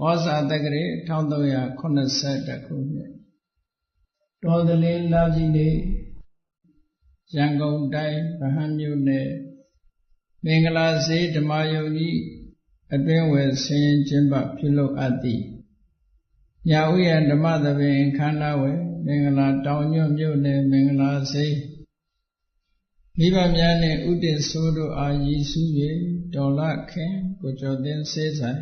ဩဇာတက္ကရာ1380ခုနှစ်တော်သလင်းလပြည်နေ့ရန်ကုန်တိုင်းဗဟန်းမြို့နယ်မင်္ဂလာဈေးဓမ္မယုံကြီးအတွင်းဝယ်ဆင်းကျင်းပပြုလုပ်အပ်သည့်ညာဥယျာဉ်ဓမ္မသဘင်ခန္ဓာဝယ်မင်္ဂလာတောင်ညွန့်မြို့နယ်မင်္ဂလာဈေးမိဘများနှင့်ဥတည်ဆိုးတို့အားရည်စူး၍တော်လခင်ကိုကျော်သင်းစေဆိုင်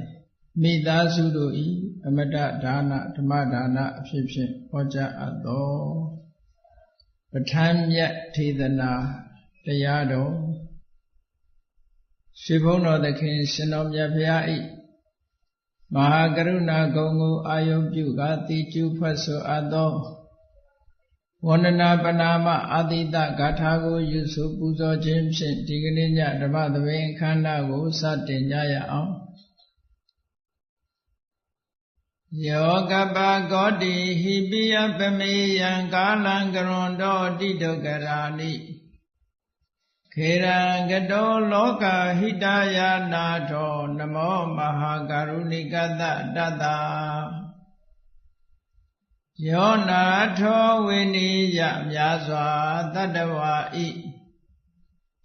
မိသားစုတို့၏အမတဒါနဓမ္မဒါနအဖြစ်ဖြင့်ဟောကြားအပ်သောပဋ္ဌာန်းမြတ်ထေသနာတရားတော်ရွှေဘုန်းတော်သခင်ရှင်တော်မြတ်ဘုရား၏မဟာကရုဏာဂုဏ်ကိုအာယုပြုကာတိကျူဖတ်ဆိုအပ်သောဝန္ဒနာပနာမအာတိတဂါထာကိုယူဆိုပူဇော်ခြင်းဖြင့်ဒီကနေ့ညဓမ္မသဘင်ခန္ဓာကိုစတင်ကြရအောင်ယောကပဂောတိဟိပိယပမေယံကာလံကရွန်တောတိဒုက္ခရာနိခေရံကတောလောကဟိတယာနာထောနမောမဟာကရုဏိကတတတယောနာထောဝိနိယမြာစွာတတ္တဝါဤ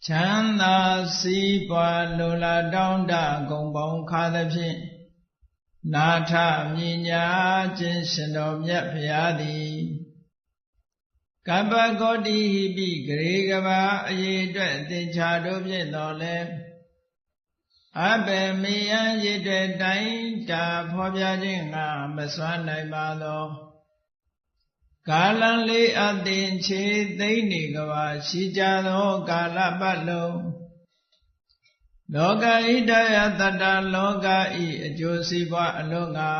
ချမ်းသာစီးပွားလိုလားတောင်းတဂုံပေါင်းခါသဖြင့်နာထမြညာခြင်းရှင်တော်မြတ်ဖရာသည်ကပ္ပဂောတိဟိပိဂရေကဘာအရေအတွက်သင်္ချာတို့ဖြင့်တော်လဲအဘေမေယံရည်တဲ့တိုင်းတာဖော်ပြခြင်းငါမစွမ်းနိုင်ပါသောကာလံလေးအသင်္ချေသိမ့်နေကဘာရှိကြသောကာလပတ်လုံးလောကဣဒယတတလောကဤအကျိုးစီးပွားအလုံးငါ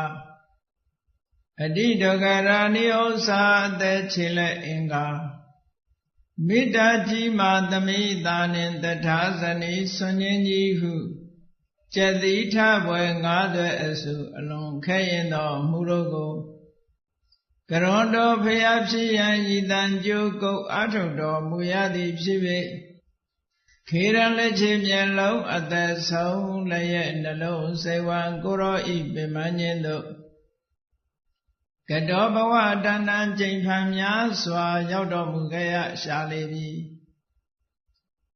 အတိဒုက္ခရာနိဥ္စာအသက်ချေလက်အင်္ဂါမိတ္တကြီးမာသမိသာနှင့်တထာဇနီဆွန်ခြင်းကြီးဟုကျက်တိထဘွယ်ငါးသွဲအစုအလွန်ခဲရင်တော်မူတို့ကိုကရွန်တော်ဖျားဖြစ်ရန်ဤတန်ကြိုးကုတ်အထုတ်တော်မူရသည်ဖြစ်၍ခေရန်လက်ချေမျက်လုံးအသက်ဆုံးလည်းရဲ့နှလုံးစေဝံကိုရောဤပင်မခြင်းတို့ကတောဘဝတဏ္ဍံကျိန်ဖန်များစွာရောက်တော်မူခဲ့ရရှာလေပြီ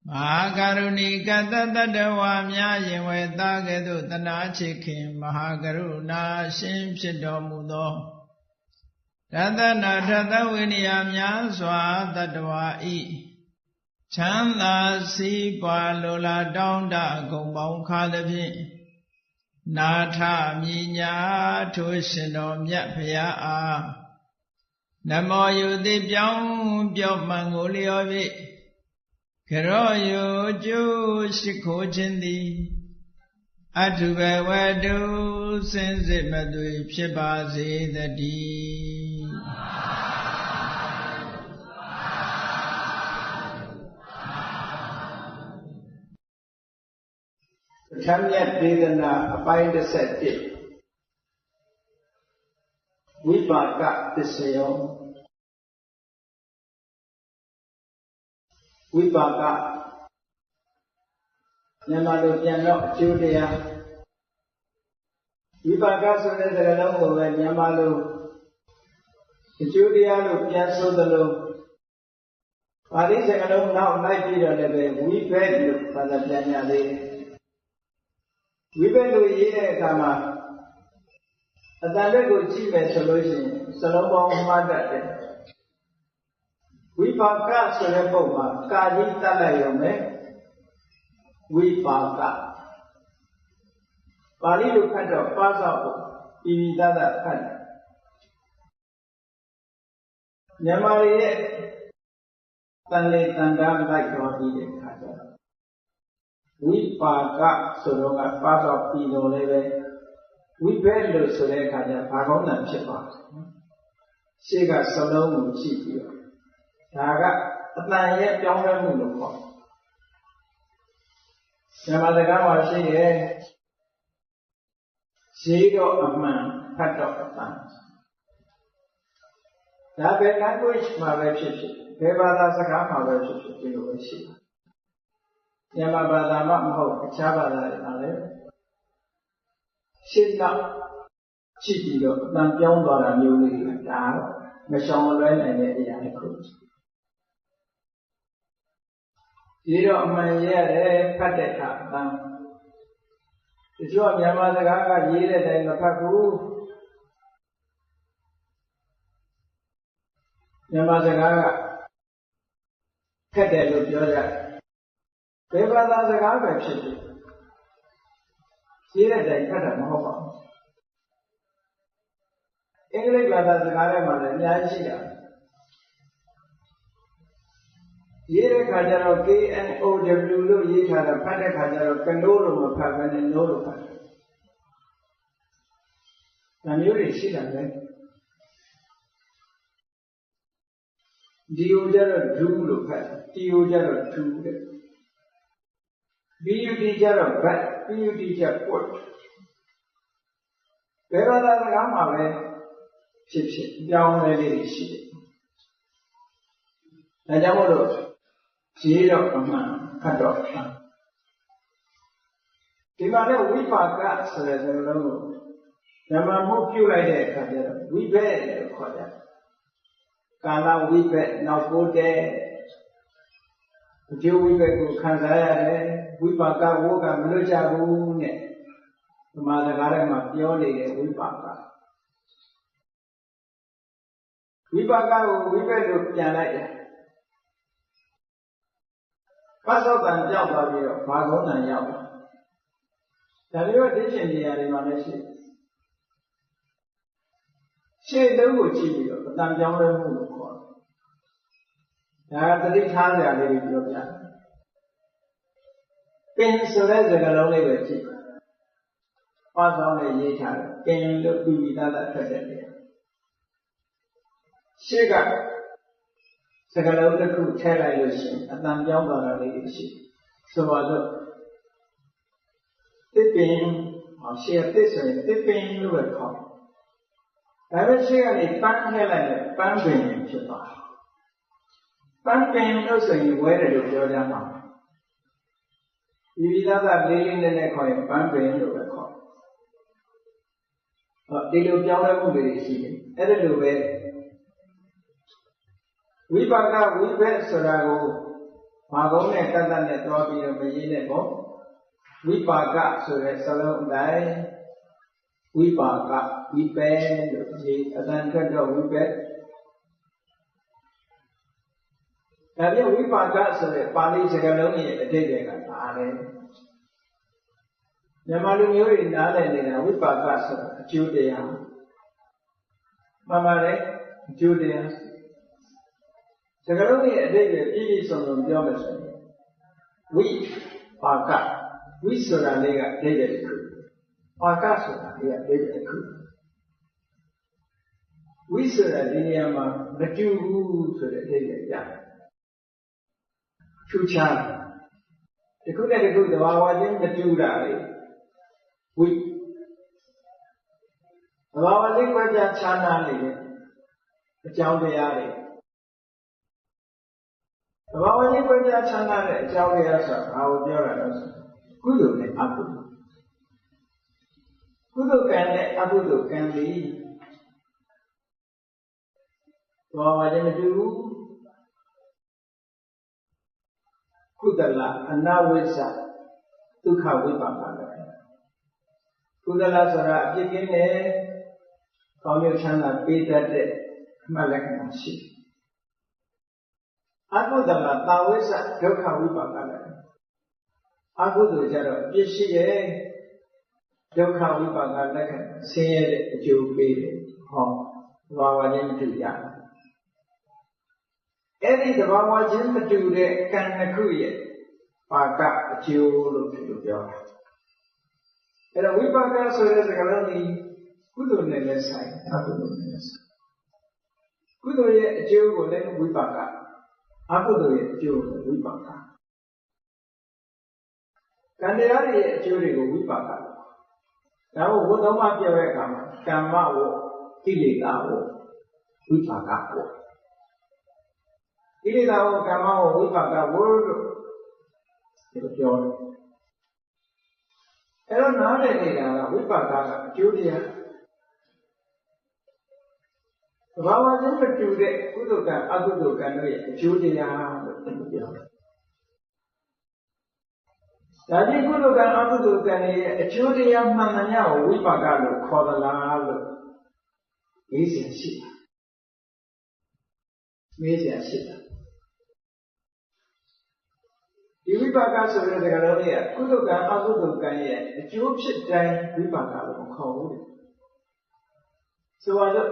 မဟာကရုဏီကတတတဝါများရင်ဝဲသားကဲ့သို့တနာချစ်ခင်မဟာကရုဏာရှင်ဖြစ်တော်မူသောတသနာထသဝိနည်းများစွာတတဝါဤချမ်းသာစီးပွားလိုလားတောင်းတဂုံပေါင်းခါသဖြင့်နာထမြညာထိုရှင်တော်မြတ်ဖရာအားနမောယုတိပြောင်းပြော့မှန်ကိုလျော်၍ကရောယုကျိုးရှိခိုးခြင်းသည်အထုဘဝတုစင်စစ်မသွေဖြစ်ပါစေတည်းပဋ္ဌာန်းမြတ်ဒေသနာအပိုင်း17ဝိပါကသစ္စယောဝိပါကမြန်မာလိုပြန်တော့အကျိုးတရားဝိပါကဆိုတဲ့စကားလုံးကိုပဲမြန်မာလိုအကျိုးတရားလို့ပြန်ဆိုသလိုပါဠိစကားလုံးနောက်လိုက်ပြီးတော့လည်းပဲဝိဘက်လို့ဘာသာပြန်ရသေးတယ်ဝိဘက်လို့ရေးတဲ့အခါမှာအတန်တက်ကိုကြည့်မယ်ဆိုလို့ရှိရင်စလုံးပေါင်းမှားတတ်တယ်ဝိပါကဆိုတဲ့ပုဒ်မှာကာကြီးတတ်လိုက်ရုံနဲ့ဝိပါကပါဠိလိုဖတ်တော့ပါသောက်ကိုပြည်ပြည်သားသားဖတ်တယ်မြန်မာရဲ့တန်လေတန်တာလိုက်တော်ပြီးတဲ့အခါကျတော့ဝိပါကဆိုတော့ကပါသောက်ပြီးတော့လည်းပဲဝိဘက်လို့ဆိုတဲ့အခါကျဘာကောင်းတာဖြစ်သွားတယ်ရှေ့ကစလုံးကိုကြည့်ပြီးတော့ဒါကအတန်ရဲ့ပြောင်းလဲမှုလို့ခေါ်တယ်မြန်မာစကားမှာရှိရဲ့ရှေးတော့အမှန်ဖတ်တော့အတန်ဒါပဲ language မှာပဲဖြစ်ဖြစ်ဘယ်ဘာသာစကားမှာပဲဖြစ်ဖြစ်ဒီလိုပဲရှိတယ်မြန်မာဘာသာမှမဟုတ်အခြားဘာသာတွေမှာလည်းရှင်းတော့ ရှိပြီးတော့အတန်ပြောင်းသွားတာမျိုးလေးတွေကဒါမရှောင်မလွဲနိုင်တဲ့အရာတစ်ခုဒီတော့အမှန်ရတယ်ဖတ်တဲ့အခါအတန်တချို့မြန်မာစကားကရေးတဲ့တိုင်မဖတ်ဘူးမြန်မာစကားကခက်တယ်လို့ပြောကြဘယ်ဘာသာစကားပဲဖြစ်ဖြစ်ရေးတဲ့တိုင်ဖတ်တာမဟုတ်ပါဘူးအင်္ဂလိပ်ဘာသာစကားထဲမှာလည်းအများကြီးရှိတာရေးတဲ့ခါကျတော့ KNOW လို့ရေးထားတာဖတ်တဲ့ခါကျတော့ကနိုးလို့မဖတ်ဘဲနဲ့နိုးလို့ဖတ်တယ်ဒါမျိုးတွေရှိတာပဲဒီကိုကျတော့ဒူးလို့ဖတ်တယ်တီကိုကျတော့ဒူးတဲ့ BUD ကျတော့ဘတ် PUD ကျပွတ်ဘယ်ဘာသာစကားမှာပဲဖြစ်ဖြစ်ပြောင်းလဲလေးတွေရှိတယ်ဒါကြောင့်မို့လို့ရေးတော့အမှန်ခတ်တော့ဒီမှာလည်းဝိပါကဆိုတဲ့စကားလုံးကိုဓမ္မမှုပြုလိုက်တဲ့အခါကျတော့ဝိဘက်လို့ခေါ်တယ်ကာလဝိဘက်နောက်ပိုးတဲ့အကျိုးဝိဘက်ကိုခံစားရတယ်ဝိပါကဝိကမလွတ်ကြဘူးနဲ့ဓမ္မစကားထဲမှာပြောနေတဲ့ဝိပါကဝိပါကကိုဝိဘက်လို့ပြန်လိုက်တယ်ပတ်သောတန်ကြောက်သွားပြီးတော့ဘာကုန်းတန်ရောက်တာဒါမျိုးဒိဋ္ဌိနေရာတွေမှာလည်းရှိရှေ့လုံးကိုကြည့်ပြီးတော့အတန်ပြောင်းလဲမှုလို့ခေါ်တယ်ဒါကသတိထားစရာလေးတွေပြောပြတယ်ပင်ဆိုတဲ့စကားလုံးလေးပဲကြည့်ပတ်သောနဲ့ရေးထားတယ်ပင်လို့ပြီးပြီးသားသားထွက်တဲ့နေရာရှေ့ကစကားလုံးတစ်ခုထည့်လိုက်လို့ရှိရင်အတန်ပြောင်းသွားတာလေးတွေရှိဆိုပါတော့တစ်ပင်ရှေ့တစ်ဆိုရင်တစ်ပင်လို့ပဲခေါ်ဒါပေမဲ့ရှေ့ကနေပန်းထည့်လိုက်ရင်ပန်းပင်ဖြစ်သွားပန်းပင်လို့ဆိုရင်ဝဲတယ်လို့ပြောကြမှာဒီသားသားလေးလေးနဲ့ခေါ်ရင်ပန်းပင်လို့ပဲခေါ်ဒီလိုပြောင်းလဲမှုတွေရှိတယ်အဲ့ဒါလိုပဲဝိပါကဝိဘက်ဆိုတာကိုဘာကုန်းနဲ့ကတ္တနဲ့တွားပြီးတော့မရေးနဲ့ပေါ့ဝိပါကဆိုတဲ့စလုံးအတိုင်းဝိပါကဝိပဲလို့ရေးအတန်ထွက်တော့ဝိပဲဒါပြန်ဝိပါကဆိုတဲ့ပါဠိစကားလုံးရဲ့အဓိပ္ပာယ်ကဘာလဲမြန်မာလူမျိုးတွေနားလည်နေတာဝိပါကဆိုတာအကျိုးတရားမှန်ပါတယ်အကျိုးတရားစကားလုံးရဲ့အဓိပ္ပာယ်ပြည့်ပြည့်စုံစုံပြောမယ်ဆိုရင်ဝိပါကဝိဆိုတာလေးကအဓိပ္ပာယ်တစ်ခုပါကဆိုတာလေးကအဓိပ္ပာယ်တစ်ခုဝိဆိုတာဒီနေရာမှာမတူဘူးဆိုတဲ့အဓိပ္ပာယ်ရတယ်ထူးခြားတစ်ခုနဲ့တစ်ခုသဘာဝချင်းမတူတာလေဝိသဘာဝလေးကွဲပြားခြားနားနေတဲ့အကြောင်းတရားတွေသဘာဝချင်းကွဲပြားခြားနားတဲ့အကြောင်းတရားဆိုတာဘာကိုပြောတာလဲဆိုကုသိုလ်နဲ့အကုသိုလ်ကုသိုလ်ကံနဲ့အကုသိုလ်ကံသည်သဘာဝချင်းမတူဘူးကုသလအနဝိဇ္ဇဒုက္ခဝိပါကလည်းကုသလဆိုတာအပြစ်ကင်းတဲ့ကောင်းကျိုးချမ်းသာပေးတတ်တဲ့အမှတ်လက္ခဏာရှိအကုသလတာဝိဇ္ဇဒုက္ခဝိပါကလည်းအကုသိုလ်ကြတော့အပြစ်ရှိတဲ့ဒုက္ခဝိပါကလက္ခဏာဆင်းရဲတဲ့အကျိုးပေးတယ်ဟောသဘာဝချင်းမတူရအဲ့ဒီသဘာဝချင်းမတူတဲ့ကံတစ်ခုရဲ့ပါကအကျိုးလို့ဒီလိုပြောတာအဲ့တော့ဝိပါကဆိုတဲ့စကားလုံးဒီကုသိုလ်နဲ့လည်းဆိုင်အကုသိုလ်နဲ့လည်းဆိုင်ကုသိုလ်ရဲ့အကျိုးကိုလည်းဝိပါကအကုသိုလ်ရဲ့အကျိုးကိုဝိပါကကံတရားတွေရဲ့အကျိုးတွေကိုဝိပါကဒါကိုဝတ္တမပြောတဲ့အခါမှာကမ္မဝကိလေသာဝဝိပါကဝကိလေသာဝကမ္မဝဝိပါကဝလို့ဒီလိုပြောတယ်အဲ့တော့နားလည်နေတာကဝိပါကကအကျိုးတရား ဘာဝချင်းမတူတဲ့ကုသိုလ်ကံအကုသိုလ်ကံတို့ရဲ့အကျိုးတရားလို့ပြောတယ်ဒါဖြင့်ကုသိုလ်ကံအကုသိုလ်ကံရဲ့အကျိုးတရားမှန်သမျှကိုဝိပါကလို့ခေါ်သလားလို့မေးเสียရှိတာမေးเสียရှိတာဒီဝိပါကဆိုတဲ့စကားလုံးလေးကကုသိုလ်ကံအကုသိုလ်ကံရဲ့အကျိုးဖြစ်တိုင်းဝိပါကလို့မခေါ်ဘူးဆိုတော့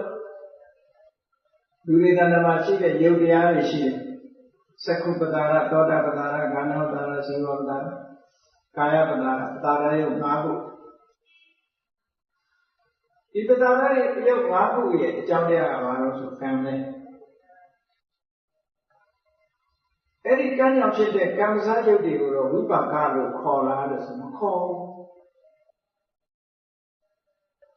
လူတွေတဏ္ဍာမှာရှိတဲ့ယုတ်တရားတွေရှိတယ်သက္ခုပတာရသောတာပတာရဂန္ဓောပတာရဇီဝပတာရကာယပတာရပတာရယုတ်၅ခုဒီပတာရယုတ်၅ခုရဲ့အကြောင်းတရားကဘာလို့ဆိုကံပဲအဲ့ဒီကံကြောင့်ဖြစ်တဲ့ကံစားယုတ်တွေကိုတော့ဝိပါကလို့ခေါ်လာလို့ဆိုမခေါ်ဘူး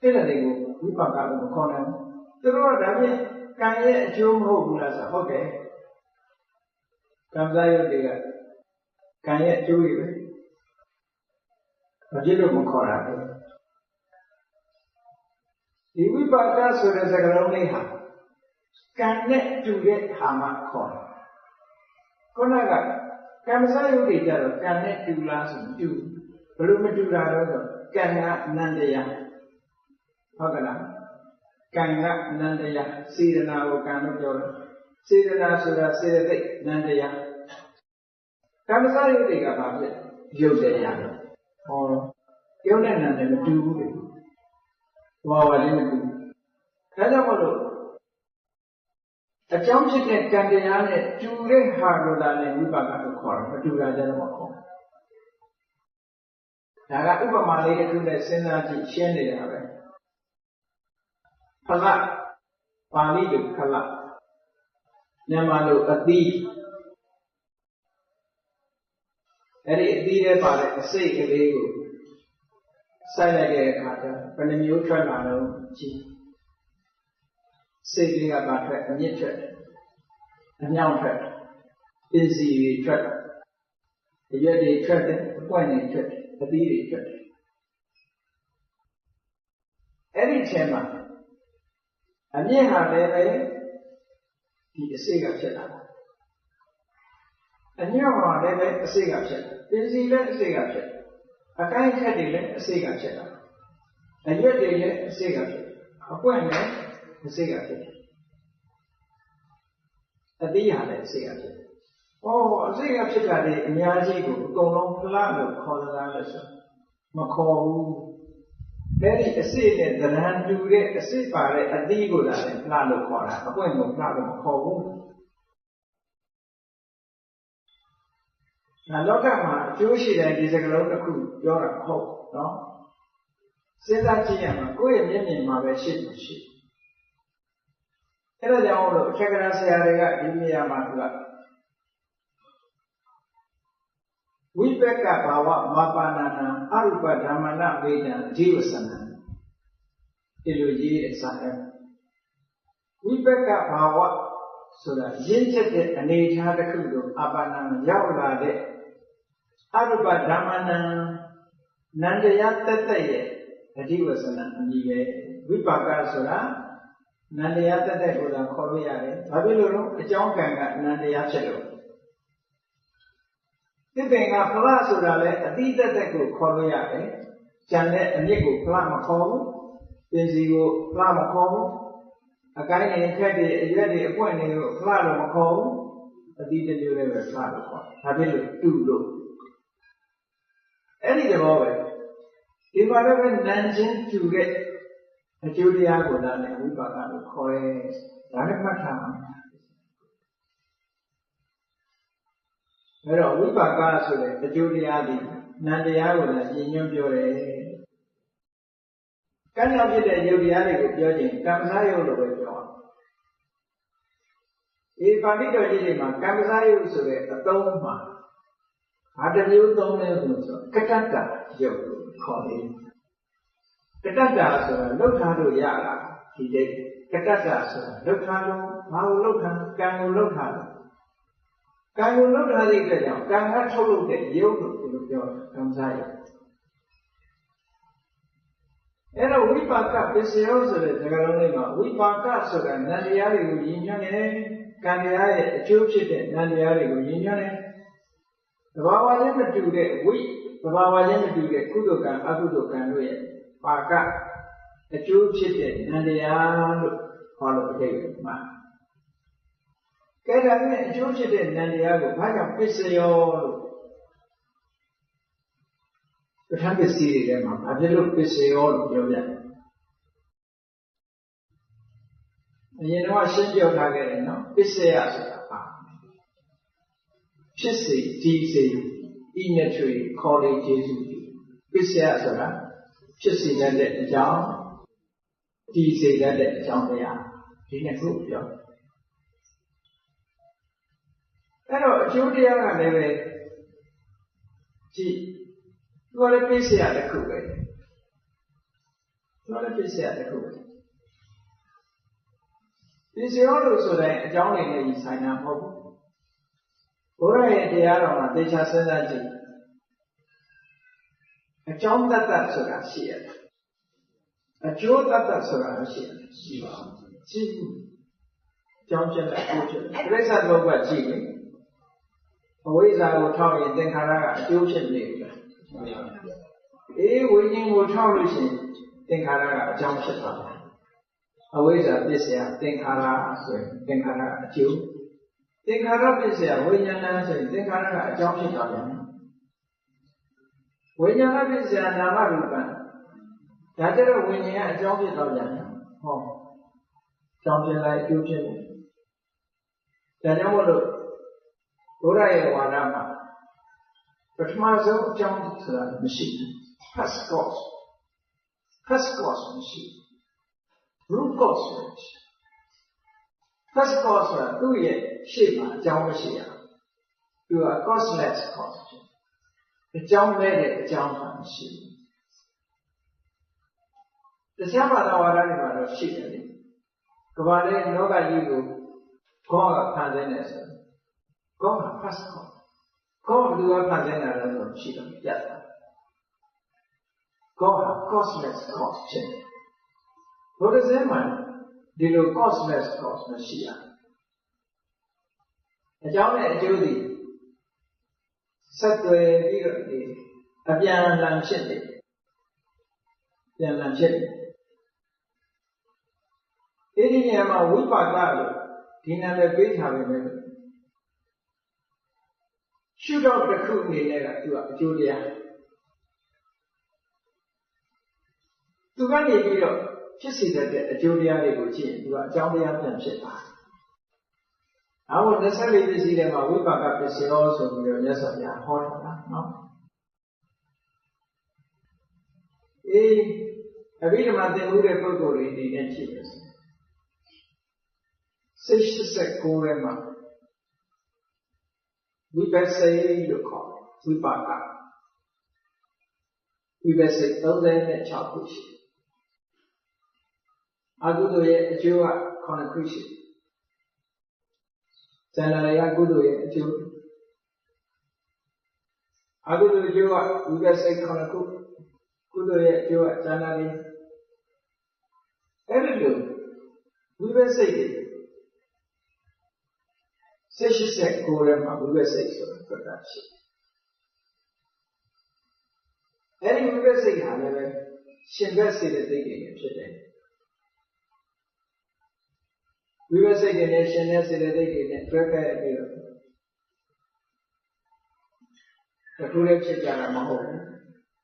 အဲ့ဒါတွေကိုဝိပါကလို့မခေါ်နိုင်ဘူးသူတို့ကဒါဖြင့်ကံရဲ့အကျိုးမဟုတ်ဘူးလားဆိုဟုတ်တယ်ကံစားယုတ်တွေကကံရဲ့အကျိုးတွေပဲမဖြစ်လို့မခေါ်တာပဲဒီဝိပါကဆိုတဲ့စကားလုံးလေးဟာကံနဲ့တူတဲ့ဟာမှခေါ်တယ်ခုနကကံစားယုတ်တွေကြတော့ကံနဲ့တူလားဆိုမတူဘယ်လိုမတူတာလဲဆိုကံကအနန္တရာဟုတ်ကလားကံကအနန္တရာစေတနာကိုကံလို့ပြောတယ်စေတနာဆိုတာစေတသိက်အနန္တရာကံစားယုတ်တွေကဘာဖြစ်ယုတ်တရားတော့ဟောယုတ်နဲ့နံနဲ့မတူဘူးလေဘာဝလည်းမတူဘူးဒါကြောင့်မလို့အကြောင်းဖြစ်တဲ့ကံတရားနဲ့တူတဲ့ဟာကိုသာလည်းဝိပါကလို့ခေါ်တယ်မတူတာကြတော့မခေါ်ဒါကဥပမာလေးတစ်ခုနဲ့စဉ်းစားကြည့်ရှင်းနေတာပဲဖလပါဠိလိုဖလမြန်မာလိုအသီးအဲ့ဒီအသီးထဲပါတဲ့အစိတ်ကလေးကိုစိုက်လိုက်တဲ့အခါကျဘယ်နှမျိုးထွက်လာတော့ကြည့်စိတ်ကလေးကပါထွက်အမြင့်ထွက်အမြောက်ထွက်ပစ္စည်းတွေထွက်အရွက်တွေထွက်တယ်အပွင့်တွေထွက်တယ်အသီးတွေထွက်တယ်အဲ့ဒီထဲမှာအမြင့်ဟာလည်းပဲဒီအစိတ်ကဖြစ်လာတာအညော့ဟာလည်းပဲအစိတ်ကဖြစ်လာပစ္စည်းလည်းအစိတ်ကဖြစ်အကိုင်းခက်တွေလည်းအစိတ်ကဖြစ်လာအရွက်တွေလည်းအစိတ်ကဖြစ်အပွင့်လည်းအစိတ်ကဖြစ်အသီးဟာလည်းအစိတ်ကဖြစ်။အစိတ်ကဖြစ်တာတွေအများကြီးကိုအကုန်လုံးဖလားလို့ခေါ်သလားလို့ဆိုမခေါ်ဘူး။အဲဒီအစိတ်နဲ့သဏ္ဍာန်တူတဲ့အစိတ်ပါတဲ့အသီးကိုသာလည်းဖလားလို့ခေါ်တာအပွင့်ကိုဖလားလို့မခေါ်ဘူး။လောကမှာအကျိုးရှိတဲ့ဒီစကားလုံးတစ်ခုပြောတာမဟုတ်နော်။စဉ်းစားကြည့်ရမှာကိုယ့်ရဲ့မျက်မြင်မှာပဲရှိလို့ရှိတယ်။အဲ့ဒါကြောင့်လို့အထက်ကရာဆရာတွေကဒီနေရာမှာသူကဝိပက္ခဘာဝမပါဏနာအရူပဓမ္မနာဝေဒံအဓိဝဆနံဒီလိုရေးတဲ့စာအုပ်ဝိပက္ခဘာဝဆိုတာရင်းချက်တဲ့အနေအထားတစ်ခုကိုအပါဏံရောက်လာတဲ့အရူပဓမ္မနာနန္တရားတက်တက်ရဲ့အဓိဝဆနံအမည်ပဲဝိပါကဆိုတာနန္တရားတက်တက်ကိုသာခေါ်လို့ရတယ်။ဘာဖြစ်လို့လဲအကြောင်းကံကအနန္တရားဖြစ်လို့သစ်ပင်ကဖလားဆိုတာလဲအတိတက်တက်ကိုခေါ်လို့ရတယ်။ကျန်တဲ့အမြစ်ကိုဖလားမခေါ်ဘူး။ပင်စီကိုဖလားမခေါ်ဘူး။အကိုင်းနဲ့ခက်တွေအရွက်တွေအပွင့်တွေကိုဖလားလို့မခေါ်ဘူး။အတိတမျိုးလည်းပဲဖလားလို့ခေါ်တယ်။ဘာဖြစ်လို့တူလို့အဲ့ဒီသဘောပဲဒီမှာလည်းနန်းချင်းတူတဲ့အကျိုးတရားကိုလည်းဝိပါကလို့ခေါ်တယ်။ဒါနဲ့မှတ်ထားမှာ။အဲ့တော့ဝိပါကဆိုတဲ့အကျိုးတရားဒီနန္တရားကိုလည်းညွှန်ပြောတယ်။ကံကြောင့်ဖြစ်တဲ့ယုတ်တရားတွေကိုပြောခြင်းကံစားယုတ်လို့ပဲပြောအောင်။ဒီပါဠိတော်ကြီးတွေမှာကံစားယုတ်ဆိုတဲ့အသုံးမှာဘာတစ်မျိုးသုံးလဲဆိုကတ္တတယုတ်လို့ခေါ်တယ်ကတ္တတာဆိုတာလှုပ်ထားလို့ရတာဒီတိတ်ကတ္တတာဆိုတာလှုပ်ထားလို့ဘာလို့လှုပ်ထားကံကိုလှုပ်ထားလို့ကံကိုလှုပ်ထားတဲ့အတွက်ကြောင့်ကံကထုတ်လုပ်တဲ့ယုတ်လို့ဒီလိုပြောတယ်ကံစားယုတ် အဲ့တော့ဝိပါကပစ္စယောဆိုတဲ့စကားလုံးလေးမှာဝိပါကဆိုတာနန္တရားတွေကိုရည်ညွှန်းတယ်ကံတရားရဲ့အကျိုးဖြစ်တဲ့နန္တရားတွေကိုရည်ညွှန်းတယ်သဘာဝချင်းမတူတဲ့ဝိသဘာဝချင်းမတူတဲ့ကုသိုလ်ကံအကုသိုလ်ကံတို့ရဲ့ပါကအကျိုးဖြစ်တဲ့နန္တရားလို့ခေါ်လို့အဓိပ္ပာယ်မှာကဲဒါနဲ့အကျိုးဖြစ်တဲ့နန္တရားကိုဘာကြောင့်ပစ္စယောလို့ပဋ္ဌာန်းပစ္စည်းတွေထဲမှာဘာဖြစ်လို့ပစ္စယောလို့ပြောပြလဲအရင်တော့ရှင်းပြထားခဲ့တယ်နော်ပစ္စယဆိုတာပါဖြစ်စေဒီစေဤနဲ့ထွေခေါ်လေကျေစုပစ္စယဆိုတာဖြစ်စေတဲ့အကြောင်းဒီစေတဲ့အကြောင်းတရားဒီနှစ်ခုပြောအဲ့တော့အကျိုးတရားကလည်းပဲကြည့်သူကလည်းပစ္စယတစ်ခုပဲသူကလည်းပစ္စယတစ်ခုပဲပစ္စယောလို့ဆိုတဲ့အကြောင်းတွေနဲ့ဆိုင်တာမဟုတ်ဘူးဘုရားရဲ့တရားတော်မှာသေချာစဉ်းစားကြည့်အကြောင်းတတ္တဆိုတာရှိရတယ်အကျိုးတတ္တဆိုတာရှိရတယ်ရှိပါဘူးရှိဘူးအကြောင်းဖြစ်တဲ့အကျိုးဖြစ်တယ်ပြိဿဘုရားကြည့်လေအဝိဇ္ဇာကိုထောက်ရင်သင်္ခါရကအကျိုးဖြစ်နေပြီလားအေးဝိညာဉ်ကိုထောက်လို့ရှိရင်သင်္ခါရကအကြောင်းဖြစ်သွားတယ်အဝိဇ္ဇာပစ္စယသင်္ခါရဆိုရင်သင်္ခါရအကျိုးသင်္ခါရပစ္စယဝိညာဏဆိုရင်သင်္ခါရကအကြောင်းဖြစ်သွားတယ်ဝိညာဏပစ္စယနာမရူပံဒါကြတော့ဝိညာဉ်ကအကြောင်းဖြစ်သွားပြန်ဟောအကြောင်းဖြစ်လိုက်အကျိုးဖြစ်တယ်ဒါကြောင့်မို့လို့ဘုရားရဲ့ဝါဒမှာပထမဆုံးအကြောင်းဆိုတာမရှိဘူး first cause မရှိ root cause first cause ဆိုတာသူ့ရဲ့ရှေ့မှာအကြောင်းမရှိရသူက causeless cause အကြောင်းမဲ့တဲ့အကြောင်းမှမရှိဘူးတခြားဘာသာဝါဒတွေမှာတော့ရှိတယ်လေကမ္ဘာလေးလောကကြီးကိုခေါ်ဖန်ဆင်းနေဆိုခေါ်က first cause ခေါ်ဘယ်သူကဖန်ဆင်းတာလဲဆိုရှိတယ်ပြတ်တာခေါ်က causeless cause ဖြစ်တယ်ဘုရားဇင်းမှာဒီလို causeless cause မရှိရအကြောင်းနဲ့အကျိုးဒီဆက်သွယ်ပြီးတော့ဒီအပြန်အလှန်ဖြစ်တယ်ပြန်လှန်ဖြစ်တယ်ဒီနေရာမှာဝိပါကလို့ဒီနာမည်ပေးထားပေမဲ့ရှုတော့တစ်ခုအနေနဲ့ကသူကအကျိုးတရားသူကနေပြီးတော့ဖြစ်စေတဲ့အကျိုးတရားတွေကိုကြည့်ရင်သူကအကြောင်းတရားပြန်ဖြစ်တာ။အခု24ပစ္စည်းထဲမှာဝိပါကပစ္စယောဆိုပြီးတော့မြတ်စွာဘုရားဟောတာနော်။အဘိဓမ္မာသင်မှုတဲ့ပုဂ္ဂိုလ်တွေဒီနဲ့ကြည့်မယ်။စိတ်89ထဲမှာဝိပဿနာလို့ခေါ်ဝိပါကဝိပဿနာ36ခုရှိအကုသိုလ်ရဲ့အကျိုးက9ခုရှိဇန္နာရကုသိုလ်ရဲ့အကျိုးအကုသိုလ်အကျိုးကဝိပဿနာ9ခုကုသိုလ်ရဲ့အကျိုးကဇန္နာရအဲ့ဒီလိုဝိပဿနာ89ထဲမှာဝိပဿနာဆိုတာရှိအဲ့ဒီဝိပဿနာဟာလည်းရှင်ဘက်စေတသိက်တွေဖြစ်တယ်ဝိပဿနာနဲ့ရှင်တဲ့စေတသိက်တွေနဲ့တွဲဖက်ပြီးတော့အခုလည်းဖြစ်ကြတာမဟုတ်ဘူး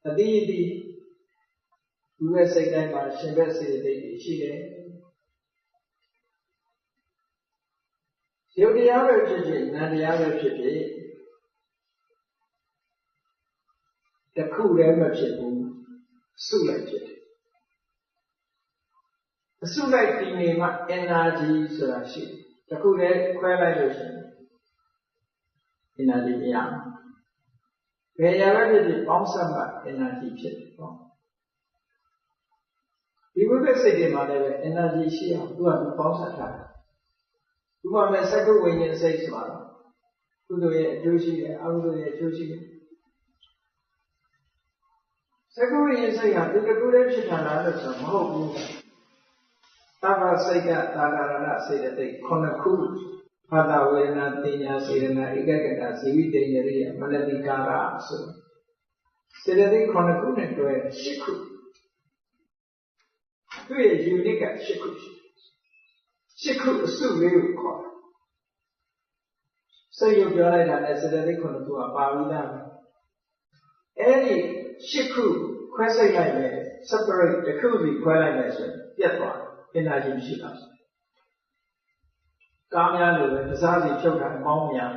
အတိအတိဝိပဿနာတိုင်းမှာရှင်ဘက်စေတသိက်တွေရှိတယ်ရုပ်တရားပဲဖြစ်ဖြစ်နာမ်တရားပဲဖြစ်ဖြစ်တခုလည်းမဖြစ်ဘူးစုလိုက်ဖြစ်တယ်အစုလိုက်တည်နေမှ energy ဆိုတာရှိတယ်တခုလည်းခွဲလိုက်လို့ရှိရင် energy မရဘူးဘယ်ရပဲဖြစ်ဖြစ်ပေါင်းစပ်မှ energy ဖြစ်တယ်ပေါ့ဒီဝိပဿနာစိတ်တွေမှာလည်းပဲ energy ရှိအောင်သူကသူပေါင်းစပ်ထားတယ်ဥပမာစက္ကုဝိညာဉ်စိတ်ဆိုတာကုသိုလ်ရဲ့အကျိုးရှိတယ်အကုသိုလ်ရဲ့အကျိုးရှိတယ် ကုဝိညာဉ်စိတ်ဟာဒီတစ်ခုတည်းဖြစ်တာလားလို့ဆိုမဟုတ်ဘူးသဗ္ဗစိတ်ကသာဂရဏစေတသိက်9ခုဘာသာဝေဒနာတင်ညာစေတနာဧကဂတဇီဝိတ္တရိယမနတိကာရဆိုစေတသိက်9ခုနဲ့တွဲ10ခုသူ့ရဲ့ unique က10ခု10ခုအစုလေးကိုခေါ်တယ်စိတ်ရုပ်ပြောလိုက်တာနဲ့စေတသိက်9ခုကပါဠိသားပဲအဲ့ဒီ10ခုခွဲစိတ်လိုက်မယ် separate တစ်ခုစီခွဲလိုက်မယ်ဆိုရင်ပြတ်သွားတယ် energy မရှိပါဘူးကားများလိုပဲတစားစီဖြုတ်တာမောင်းများ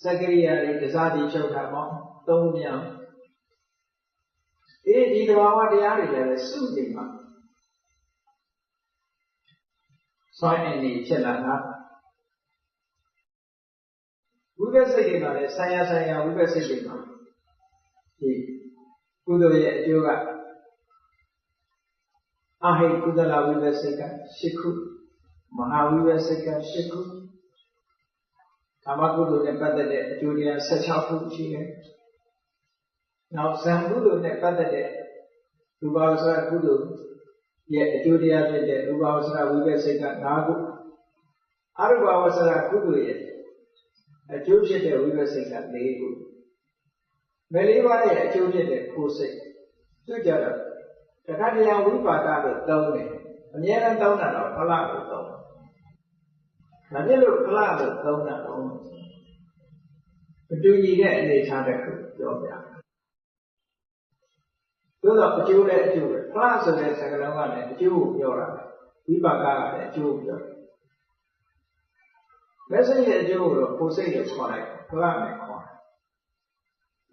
စက္ကရိယာတွေတစားစီဖြုတ်တာမောင်းသုံးများဒီသဘာဝတရားတွေလည်းစုနေမှာဆွမ်းအနေဖြစ်လာတာဝိပဿစိတ်တွေမှာလည်းဆံရဝိပဿစိတ်တွေမှာဒီကုသိုလ်ရဲ့အကျိုးကအဟိကုသလဝိပဿစိတ်က10ခုမဟာဝိပဿစိတ်က10ခုကာမကုသိုလ်နဲ့ပတ်သက်တဲ့အကျိုးတရား16ခုရှိတယ်နောက်ဇံကုသိုလ်နဲ့ပတ်သက်တဲ့ရူပဝဆရာကုသိုလ်ရဲ့အကျိုးတရားဖြစ်တဲ့ရူပဝဆရာဝိပဿစိတ်က9ခုအရူပဝဆရာကုသိုလ်ရဲ့အကျိုးဖြစ်တဲ့ဝိပဿစိတ်က4ခုမလေးပါးရဲ့အကျိုးဖြစ်တဲ့ကိုယ်စိတ်သူကြတော့တခါတရံဝိပါကလို့သုံးတယ်အများအားသုံးတာတော့ဖလလို့သုံးတယ်ဒါဖြစ်လို့ဖလလို့သုံးတာတော့မတူညီတဲ့အနေအထားတစ်ခုပြောပြတယ်သို့တော့အကျိုးနဲ့အကျိုးပဲဖလဆိုတဲ့စကားလုံးကလည်းအကျိုးကိုပြောတာပဲဝိပါကကလည်းအကျိုးကိုပြောတယ်လက်စိတ်ရဲ့အကျိုးကိုတော့ကိုယ်စိတ်ကိုခေါ်လိုက်ဖလနဲ့ခေါ်တယ်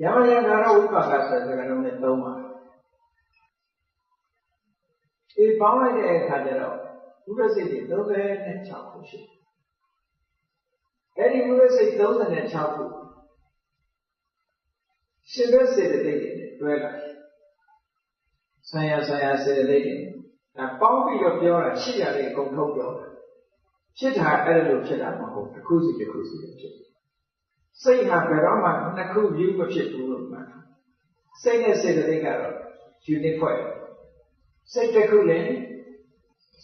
ယမယံကာရဝိပါကဆိုတဲ့စကားလုံးနဲ့သုံးပါတယ်ဒီပေါင်းလိုက်တဲ့အခါကျတော့ဝိပဿစိတ်တွေ36ခုရှိတယ်။အဲဒီဝိပဿစိတ်36ခုရှင်ဘက်စေတသိက်တွေတွဲလာဆံရစေတသိက်တွေပေါင်းပြီးတော့ပြောတာရှိရတဲ့အကုန်ထုတ်ပြောတာဖြစ်တာအဲ့လိုဖြစ်တာမဟုတ်တစ်ခုစီတစ်ခုစီဖြစ်တယ်။စိတ်ဟာဘယ်တော့မှနှစ်ခုယူမဖြစ်ဘူးလို့မှတ်တာ။စိတ်နဲ့စေတသိက်ကတော့ unit ဖွဲ့စိတ်တစ်ခုလည်း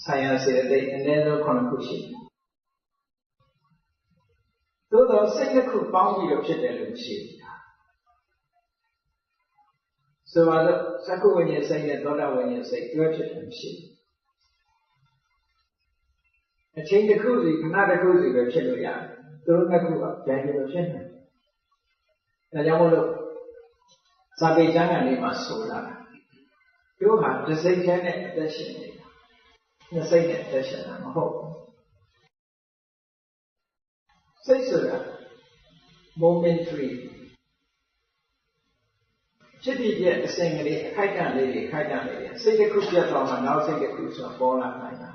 ဆံရစေတသိက်အနည်းဆုံး9ခုရှိတယ်။သို့တော့စိတ်တစ်ခုပေါင်းပြီးတော့ဖြစ်တယ်လို့ရှိတယ်။ဆိုပါတော့သက္ကဝိညာဉ်စိတ်နဲ့သောတာဝိညာဉ်စိတ်တွဲဖြစ်တယ်ရှိတယ်။အချိန်တစ်ခုစီခဏတစ်ခုစီပဲဖြစ်လို့ရတယ်။သူတို့နှစ်ခုကကြိုင်လို့ဖြစ်တယ်။ဒါကြောင့်မို့လို့ဇာတိကျမ်းဂန်လေးမှာဆိုတာတို့ဟာတစိတ်ချင်းနဲ့အသက်ရှင်နေတာနှစ်စိတ်နဲ့အသက်ရှင်တာမဟုတ်ဘူးစိတ်ဆိုတာ momentary ဖြစ်ပြီးပြအစဉ်ကလေးအခိုက်အတန့်လေးတွေခိုက်တန့်လေးတွေစိတ်တစ်ခုပြတ်သွားမှနောက်စိတ်တစ်ခုဆိုပေါ်လာနိုင်တာ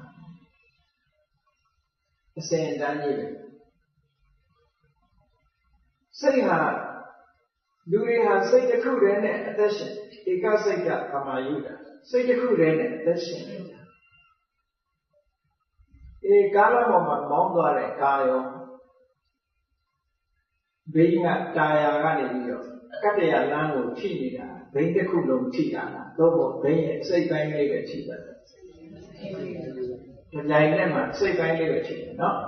အစဉ်တန်းကြီးပဲစိတ်ဟာလူတွေဟာစိတ်တစ်ခုတည်းနဲ့အသက်ရှင်ဧကစိတ်ကပမာယုတာစိတ်တစ်ခုတည်းနဲ့အသက်ရှင်နေတာကာလပေါ်မှာမောင်းသွားတဲ့ကာယောဘိန်းကတာယာကနေပြီးတော့ကတ္တရာလမ်းကိုထိနေတာဘိန်းတစ်ခုလုံးထိတာလားသို့မဟုတ်ဘိန်းရဲ့စိတ်ပိုင်းလေးပဲထိတာဒီကြိုင်နဲ့မှစိတ်ပိုင်းလေးပဲထိတယ်နော်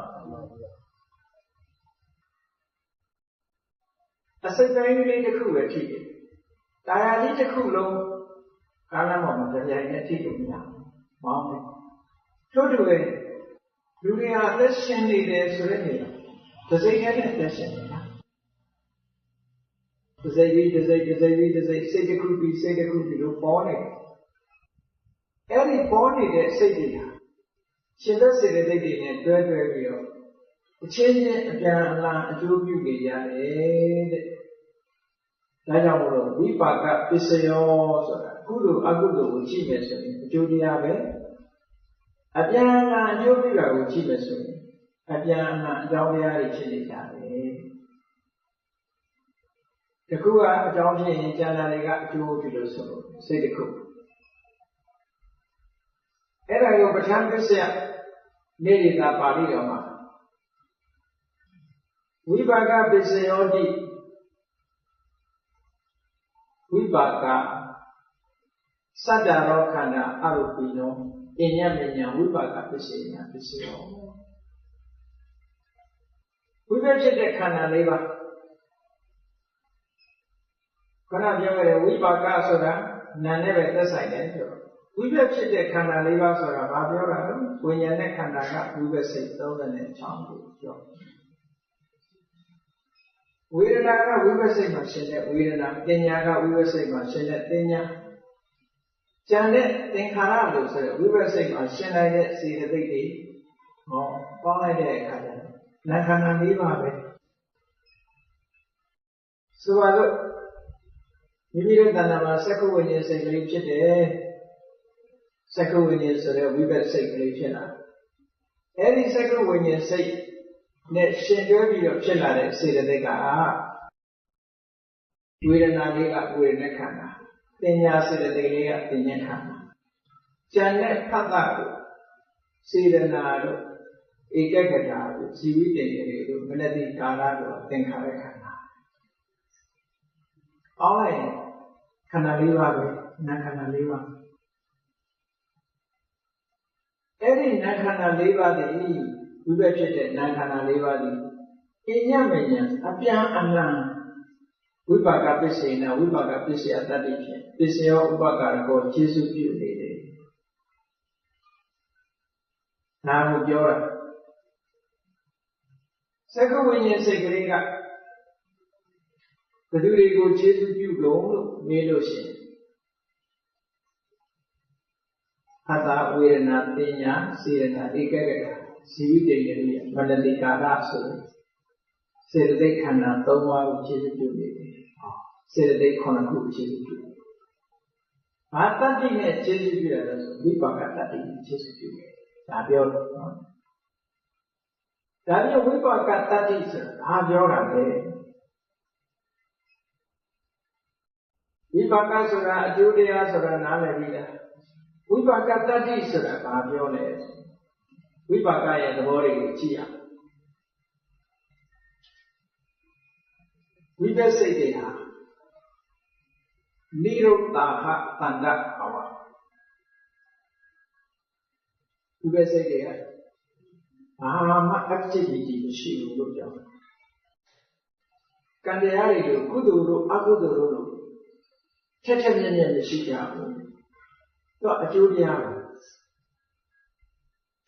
အစိတ်ပိုင်းလေးတစ်ခုပဲထိတယ်တာယာကြီးတစ်ခုလုံးကာလပေါ်မှာကြိုင်နဲ့ထိလို့မရဘူးမောင်းတယ်တို့တူရဲ့လူတွေဟာသက်ရှင်နေတယ်ဆိုတဲ့နေရာတစ်စိတ်နဲ့သက်ရှင်နေတာတစ်စိတ်စိတ်တစ်ခုပြီးစိတ်တစ်ခုပြီးလို့ပေါ်နေတယ်အဲ့ဒီပေါ်နေတဲ့စိတ်တွေဟာရှင်သက်စေတသိက်တွေနဲ့တွဲပြီးတော့အချင်းချင်းအပြန်အလှန်အကျိုးပြုနေရတယ်တဲ့ဒါကြောင့်မို့လို့ဝိပါကပစ္စယောဆိုတာကုသိုလ်အကုသိုလ်ကိုကြည့်မယ်ဆိုရင်အကျိုးတရားပဲအပြန်အလှန်အကျိုးပြုတာကိုကြည့်မယ်ဆိုရင်အပြန်အလှန်အကြောင်းတရားတွေဖြစ်နေကြတယ်တခုကအကြောင်းဖြစ်ရင်ကျန်တာတွေကအကျိုးပြုလို့ဆိုလို့စိတ်တစ်ခုအဲ့ဒါကိုပဋ္ဌာန်းပစ္စယနေရတာပါဠိတော်မှာဝိပါကပစ္စယောတိ vipaka sadharo khanda arupino inyamenya vipaka pisena piseo vipachite khanda leba khanaပြောရဝိပါကဆိုတာနာနဲ့ပဲသက်ဆိုင်တယ်ဆိုတော့ဝိပက်ဖြစ်တဲ့ခန္ဓာ၄ပါးဆိုတာဘာပြောတာလဲဝိညာဉ်နဲ့ခန္ဓာကဝိပက်စိတ်36ကိုပြောဝေဒနာကဝိပက်စိတ်မှာရှင်တဲ့ဝေဒနာပညာကဝိပက်စိတ်မှာရှင်တဲ့ပညာဉာဏ်နဲ့သင်္ခါရလို့ဆိုရဝိပက်စိတ်မှာရှင်နိုင်တဲ့စေတသိက်တွေဟောပေါင်းလိုက်တဲ့အခါကျတော့နာခန္ဓာ၄ပါးပဲဆိုတော့မိမိတို့တဏ္ဍာမှာစက္ကုဝိညာဉ်စိတ်ကလေးဖြစ်တယ်စက္ကုဝိညာဉ်ဆိုတဲ့ဝိပက်စိတ်ကလေးဖြစ်လာအဲ့ဒီစက္ကုဝိညာဉ်စိတ်နဲ့ရှင်တွဲပြီးတော့ဖြစ်လာတဲ့စေတသိက်ကဝေဒနာလေးကဝေဒနာခန္ဓာပညာစေတသိက်လေးကပညာခန္ဓာဉာဏ်နဲ့ဖတ်တာကိုစေတနာတို့ဧကဂတာတို့ဇီဝိတ္တရေတို့မနတိကာလတို့သင်္ခါရခန္ဓာအောင်းလိုက်ခန္ဓာ၄ပါးပဲနာခန္ဓာ၄ပါးအဲ့ဒီနာခန္ဓာ၄ပါးတည်းဝိပက်ဖြစ်တဲ့နာခန္ဓာ၄ပါးတည်းအညမဉဏ်အပြန်အလှန်ဝိပါကပစ္စေနဝိပါကပစ္စယတတ္တိဖြင့်ပစ္စယောဥပကာရကိုကျေစုပြုနေတယ်နာကိုပြောတာစက္ကဝိညာဉ်စိတ်ကလေးကဘယ်သူတွေကိုကျေစုပြုလို့မေးလို့ရှိရင်အတ္တဝေဒနာပညာစေတနာဧကဂတာဇီဝိတ္တရေမနတိကာရဆိုစေတသိက်ခန္ဓာ၃ပါးကိုကျေစုပြုနေတယ်စေတသိက်9ခုကျေစုပြုဘာတတ္တိနဲ့ကျေစုပြုရလဲဆိုဝိပါကတတ္တိနဲ့ကျေစုပြုတယ်ဒါပြောတော့ဒါမျိုးဝိပါကတတ္တိဆိုတာဘာပြောတာလဲဝိပါကဆိုတာအကျိုးတရားဆိုတာနားလည်ပြီလားဝိပါကတတ္တိဆိုတာဘာပြောလဲဝိပါကရဲ့သဘောတွေကိုကြည့်ရဝိပဿစိတ်တွေဟာနိရုဒ္ဓဟတန္တဘာဝဝိပဿစိတ်တွေကဘာမှအဖြစ်အပျက်မရှိဘူးလို့ပြောတယ်ကံတရားတွေကိုကုသိုလ်တို့အကုသိုလ်တို့ထက်ထက်မြက်မြက်မရှိကြဘူးသူကအကျိုးတရားပဲ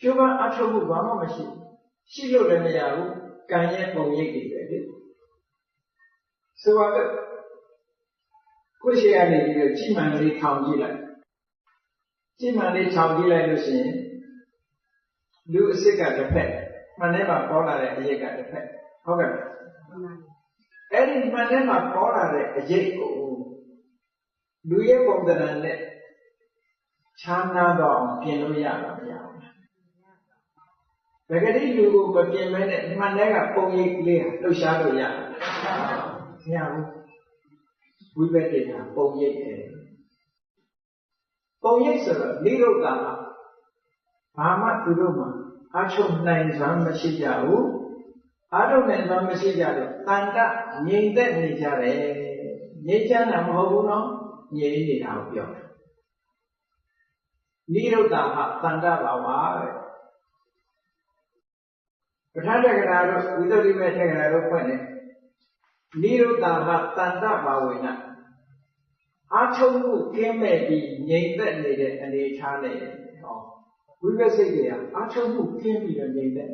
ကျိုးပန်းအထောက်မှုဘာမှမရှိရှိလို့လည်းမရဘူးကံရဲ့ပုံရိပ်တွေပဲလေဆိုတော့ကိုယ်ရှိရနေပြီးတော့ကြည်မှန်လေးထောင်ကြည့်လိုက်ကြည်မှန်လေးထောင်ကြည့်လိုက်လို့ရှိရင်လူအစ်စ်ကတစ်ဖက်မှန်ထဲမှာပေါ်လာတဲ့အရိပ်ကတစ်ဖက်ဟုတ်ကဲ့အဲ့ဒီမှန်ထဲမှာပေါ်လာတဲ့အရိပ်ကိုလူရဲ့ပုံသဏ္ဍာန်နဲ့ချမ်းသာတော့အောင်ပြင်လို့ရတာမရဘူးဘယ်ကတိလူကိုမပြင်မဲနဲ့မှန်တဲ့ကပုံရိပ်ကလေးဟာလှုပ်ရှားလို့ရတယ်မရဘူးဝိပဿနာပုံရိပ်တယ်ပုံရိပ်ဆိုတော့နိရုဒ္ဓမှာဘာမှသူတို့မှာအချုပ်နိုင်စွမ်းမရှိကြဘူးအထုတ်နိုင်စွမ်းမရှိကြတော့တန်တငြိမ်သက်နေကြတယ်ငြိမ်ချမ်းတာမဟုတ်ဘူးနော်ငြိမ်နေတာကိုပြောတယ်နိရုဒ္ဓဟာတန်တဘာဝတဲ့ပဋ္ဌာန်းတက္ကရာတို့ဝိသုဒ္ဓိမေတ္တက္ကရာတို့ဖွင့်တယ်နိရုဒ္ဓဟာတန်တဘာဝေနအထုတ်မှုကင်းမဲ့ပြီးငြိမ်သက်နေတဲ့အနေအထားနဲ့ဟောဝိပဿစိတ်တွေကအထုတ်မှုကင်းပြီးတော့ငြိမ်သက်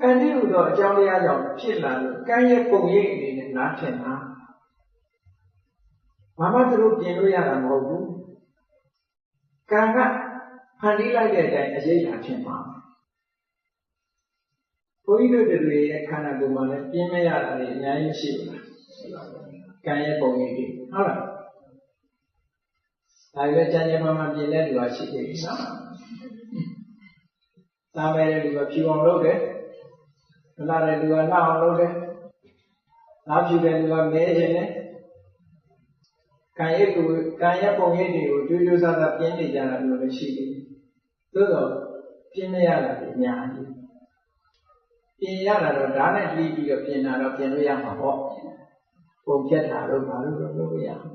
ကံတိဟုသောအကြောင်းတရားကြောင့်ဖြစ်လာလို့ကံရဲ့ပုံရိပ်အနေနဲ့နားထင်တာဘာမှသူတို့ပြင်လို့ရတာမဟုတ်ဘူးကံကဖန်တီးလိုက်တဲ့အတိုင်းအရေးလာဖြစ်မှာဘုန်းကြီးတို့တွေရဲ့ခန္ဓာကိုယ်မှာလည်းပြင်မရတာတွေအများကြီးရှိဘူးလားကံရဲ့ပုံရိပ်တွေဟုတ်လားဒါပဲကြံကြံမှပြင်တဲ့လူကရှိသေးတယ်နော်သားမဲတဲ့လူကဖြူအောင်လုပ်တယ်မလာတဲ့လူကလှအောင်လုပ်တယ်သားဖြူတဲ့လူကမဲခြင်းနဲ့ကံရဲ့ပုံရိပ်တွေကိုကြိုးကြိုးစားစားပြင်နေကြတာမျိုးလည်းရှိတယ်သို့တော့ပြင်မရတာအများကြီးပြင်ရတာတော့ဓာတ်နဲ့လှီးပြီးတော့ပြင်တာတော့ပြင်လို့ရမှာပေါ့ပုံဖြတ်တာတော့ဘာလို့လုပ်လို့ရမှာ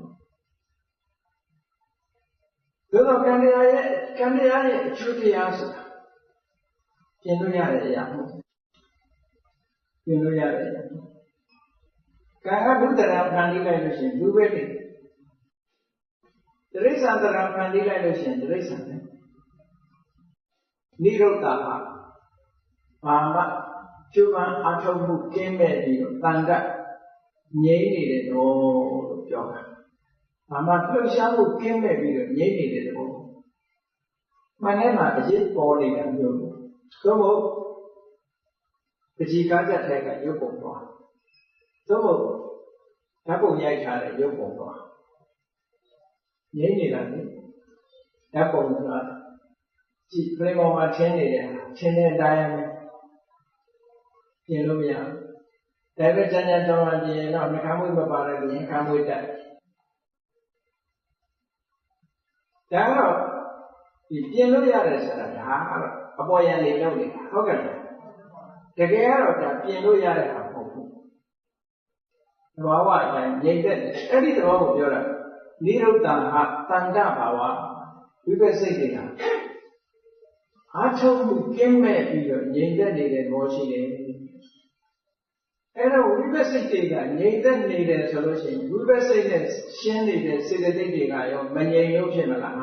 သောကံတရားရဲ့အကျိုးတရားဆိုတာပြင်လို့ရတဲ့အရာမဟုတ်ဘူးပြင်လို့ရတဲ့အရာကံကဒုတရံဖန်တီးလိုက်လို့ရှိရင်ဒုပဲတည်းတိရစ္ဆာန်တရံဖန်တီးလိုက်လို့ရှိရင်တိရစ္ဆာန်ပဲနိရုဒ္ဓဟာဘာမှကျုပ်ကအထုံးမှုကင်းမဲ့ပြီးတော့တန်တငြိမ့်နေတဲ့သဘောလို့ပြောတာဘာမှလှုပ်ရှားမှုကင်းမဲ့ပြီးတော့ငြိမ့်နေတဲ့သဘောမှန်တယ်မှာအရေးပေါ်နေတာမျိုးသို့မဟုတ်ပဋိကားချက်ထဲကရုပ်ပုံသွားသို့မဟုတ်ဓာတ်ပုံရိုက်ထားတဲ့ရုပ်ပုံသွားငြိမ့်နေတာလေဓာတ်ပုံဆိုတာကြည့်ပြိမောမှာထင်းနေတယ်ထင်းတဲ့အတိုင်းပဲပြင်လို့မရဘူးဒါပေမဲ့ကျန်တောင်းပြင်တော့နှခမ်းမွေးမပါတဲ့ပြင်ခမ်းမွေးတက်ဒါတော့ဒီပြင်လို့ရတယ်ဆိုတာဒါအပေါ်ရန်နေလို့နေတာဟုတ်ကဲ့တကယ်ကတော့ဒါပြင်လို့ရတဲ့ဟာမဟုတ်ဘူးသဘာဝအတိုင်းငြိမ့်တဲ့အဲ့ဒီသဘောကိုပြောတာနိရုဒ္ဓဟာတန်တဘာဝဝိပဿစိတ်တွေကအာထုံးမှုကင်းမဲ့ပြီးတော့ငြိမ့်သက်နေတဲ့သဘောရှိတယ်အဲ့တော့ဝိပဿစိတ်တွေကငြိမ့်သက်နေတယ်ဆိုလို့ရှိရင်ဝိပဿစိတ်နဲ့ရှင်းနေတဲ့စေတသိက်တွေကရောမငြိမ်လို့ဖြစ်မလား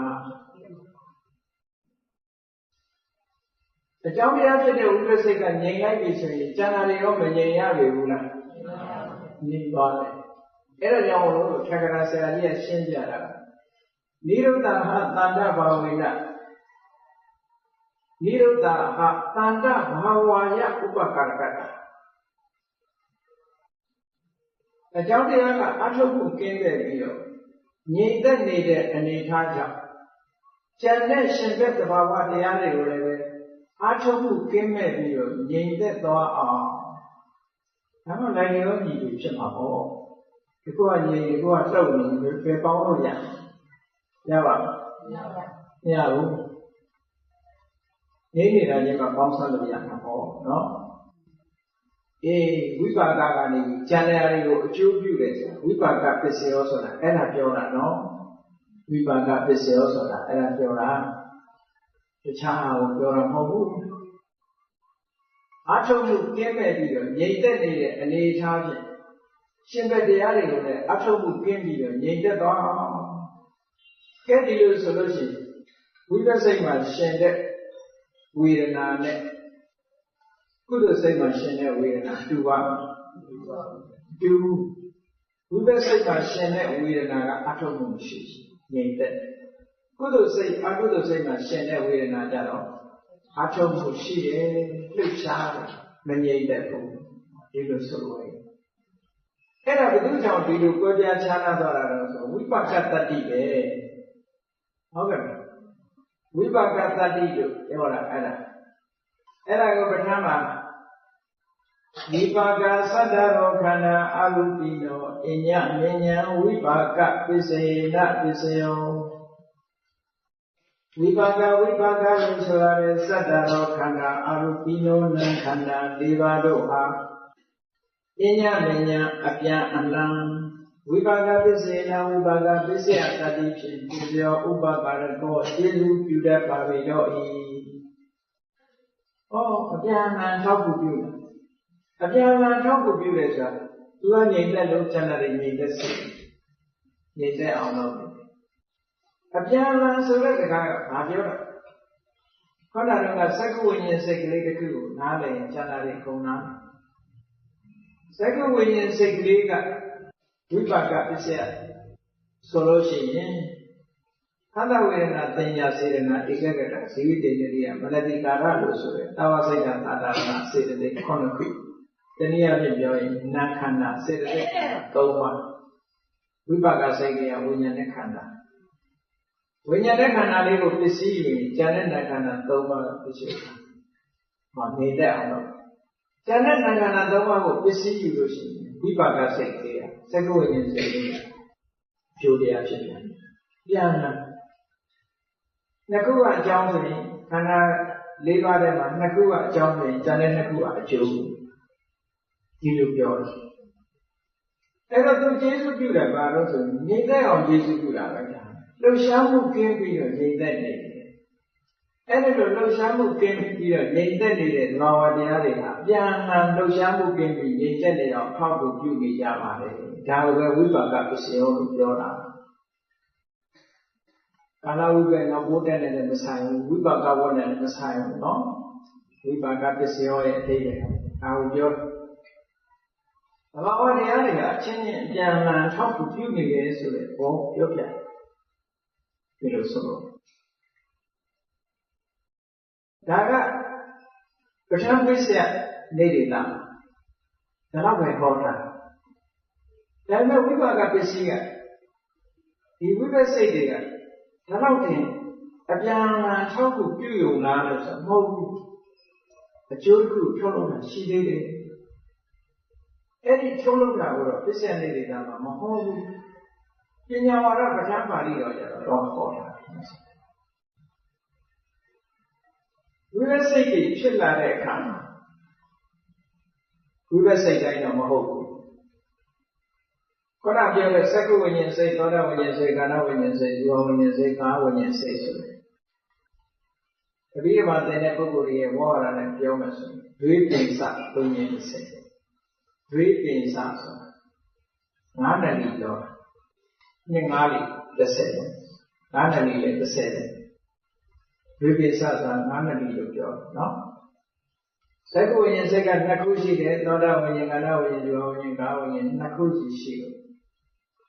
အကြောင်းတရားဖြစ်တဲ့ဝိပဿစိတ်ကငြိမ်လိုက်ပြီဆိုရင်ကျန်တာတွေရောမငြိမ်ရပြီဘူးလားငြိမ်သွားတယ်အဲ့ဒါကြောင့်လို့ထက္ကရာဆရာကြီးကရှင်းပြတာနိရုဒ္ဓဟာတန္တဘာဝေနနိရုဒ္ဓဟာတန္တဘာဝယဥပကာရကတအကြောင်းတရားကအထုပ်မှုကင်းတဲ့ပြီးတော့ငြိမ်သက်နေတဲ့အနေအထားကြောင့်ကျန်တဲ့ရှင်ဘက်သဘာဝတရားတွေကိုလည်းပဲအထုပ်မှုကင်းမဲ့ပြီးတော့ငြိမ်သက်သွားအောင်ဒါမှလည်းရောညီတွေဖြစ်မှာပေါ့ဒီကောငြိမ်ဒီကောလှုပ်နေပဲပေါင်းလို့ရပါမရဘူးငြိမ်နေတာချင်းကပေါင်းဆက်လို့ရမှာပေါ့နော်ဝိပါကကနေကျန်တဲ့အရာတွေကိုအကျိုးပြုတယ်ဆိုတာဝိပါကပစ္စယောဆိုတာအဲ့ဒါပြောတာနော်ဝိပါကပစ္စယောဆိုတာအဲ့ဒါပြောတာတခြားဟာကိုပြောတာမဟုတ်ဘူးအာထုံမှုကင်းမဲ့ပြီးတော့ငြိမ်သက်နေတဲ့အနေအထားဖြင့်ရှင်ဘက်တရားတွေကိုလည်းအာထုံမှုကင်းပြီးတော့ငြိမ်သက်သွားကဲဒီလိုဆိုလို့ရှိရင်ဝိပဿစိတ်မှာရှင်တဲ့ဝေဒနာနဲ့ကုသိုလ်စိတ်မှာရှင်တဲ့ဝေဒနာတူပါတူဝိပဿစိတ်မှာရှင်တဲ့ဝေဒနာကအထုံးမှုမရှိငြိမ်သက်ကုသိုလ်စိတ်အကုသိုလ်စိတ်မှာရှင်တဲ့ဝေဒနာကြတော့အထုံးမှုရှိတယ်လှုပ်ရှားတယ်မငြိမ်သက်ဘူးဒီလိုဆိုလို့အဲ့ဒါဘယ်သူကြောင့်ဒီလိုကြွယ်ပြားခြားနာသွားတာလဲဆိုဝိပါကတတ္တိပဲဟုတ်ကဲ့ဝိပါကတတ္တိလို့ပြောတာအဲ့ဒါကိုပဋ္ဌာန်းမှာဝိပါကသတ္တရောခန္ဓာအာရုပိနောအညမဉ္ဇံဝိပါကပစ္စေနပစ္စယောဝိပါကလို့ဆိုရတဲ့သတ္တရောခန္ဓာအာရုပိနောနံခန္ဓာ၄ပါးတို့ဟာအညမဉ္ဇံအပြန်အလှန်ဝိပါကပစ္စေနဝိပါကပစ္စယတတိဖြင့်ပစ္စယောဥပပါရကောကျေစုပြုတတ်ပါပေတော့၏အပြန်အလှန်ထောက်ကူပြုတယ်အပြန်အလှန်ထောက်ကူပြုတယ်ဆိုတာသူကငြိမ်သက်လို့ကျန်တဲ့ငြိမ်သက်စိတ်ငြိမ်သက်အောင်လုပ်တယ်အပြန်အလှန်ဆိုတဲ့စကားကဘာပြောတာခေါင်းတော်ကစက္ကဝိညာဉ်စိတ်ကလေးတစ်ခုကိုနားလည်ရင်ကျန်တဲ့ခုံနာစက္ကဝိညာဉ်စိတ်ကလေးကဝိပါကပစ္စယဆိုလို့ရှိရင်ခန္ဓာဝေဒနာတင်ညာစေတနာဧကဂတဇီဝတိတရိယမနတိကာရလို့ဆိုတဲ့တာဝစိတ်တာသာနာစေတသိက်9ခုတနည်းအားဖြင့်ပြောရင်နာခန္ဓာစေတသိက်3ပါးဝိပါကစိတ်ကဝိညာဉ်နဲ့ခန္ဓာဝိညာဉ်နဲ့ခန္ဓာလေးကိုပစ္စည်းယူရင်ဉာဏ်နဲ့နာခန္ဓာ3ပါးပစ္စည်းနေတဲ့အောင်တော့ဉာဏ်နဲ့နာခန္ဓာ3ပါးကိုပစ္စည်းယူလို့ရှိရင်ဝိပါကစိတ်ကစက္ကဝိညာဉ်စိတ်ကဖြိုးတရားဖြစ်တယ်ပြန်လာနှစ်ခုကအကြောင်းဆိုရင်ခန္ဓာ၄ပါးထဲမှာနှစ်ခုကအကြောင်းဆိုရင်ကျန်တဲ့နှစ်ခုကအကျိုးဒီလိုပြောတယ်အဲ့တော့သူကျေးဇူးပြုတယ်ဘာလို့ဆိုရင်ငြိမ့်သက်အောင်ကျေးဇူးပြုတာပဲ လှုပ်ရှားမှုကင်းပြီးတော့ငြိမ်သက်နေတယ်အဲ့ဒီလိုလှုပ်ရှားမှုကင်းပြီးတော့ငြိမ်သက်နေတဲ့သဘာဝတရားတွေဟာပြန်လှန်လှုပ်ရှားမှုကင်းပြီးငြိမ်သက်နေအောင်ထောက်ကူပြုနေကြပါလေဒါလိုပဲဝိပါကပစ္စယောလို့ပြောတာကာလဝိပ္ပယ်နောက်ဘိုးတက်နေတဲ့မဆိုင်ဘူးဝိပါကဝတ်နဲ့မဆိုင်ဘူးနော်ဝိပါကပစ္စယောရဲ့အသေးပဲဒါကိုပြောသဘာဝတရားတွေကအချင်းချင်းပြန်လှန်ထောက်ကူပြုနေတယ်ဆိုတဲ့ဘောပြောပြဒီလိုဆိုတော့ဒါကပဋ္ဌာန်းပစ္စယနေရတာဒါတော့ပဲဟောတာဒါပေမဲ့ဝိပါကပစ္စည်းကဒီဝိပဿစိတ်တွေကဒါတော့တင်အပြန်အလှန်ထောက်ကူပြုယုံလားလို့ဆိုမဟုတ်ဘူးအကျိုးတစ်ခုထုတ်လို့ရှိသေးတယ်အဲ့ဒီထုတ်လို့တာကိုတော့ပစ္စယနေရတာမှာမဟုတ်ဘူးပညာဝါဒပဋ္ဌာန်းပါဠိတော်ကျတော့ဟောတာဝိပဿစိတ်ကြီးဖြစ်လာတဲ့အခါမှာဝိပဿစိတ်တိုင်းတော့မဟုတ်ဘူးခေါင်းပြောတဲ့သက္ကဝိညာဉ်စိတ်သောတာဝိညာဉ်စိတ်ကာဏဝိညာဉ်စိတ်ဇီဝဝိညာဉ်စိတ်ကာဝိညာဉ်စိတ်ဆိုတယ်တတိယမှာသင်တဲ့ပုဂ္ဂိုလ်ရဲ့ဝါရနဲ့ပြောမယ်ဆိုရင်ဒွေပိစဝိညာဉ်စိတ်ဒွေပိစဆိုတာငါးနယ်ကြီးပြောနှစ်ငါးလေး30ငါးနယ်ကြီးလည်း30ဝိပိစဆိုတာငါးနယ်ကြီးလို့ပြောနော်သက္ကဝိညာဉ်စိတ်က2ခုရှိတယ်သောတာဝိညာဉ်ကာဏဝိညာဉ်ဇီဝဝိညာဉ်ကာဝိညာဉ်2ခုရှိတယ်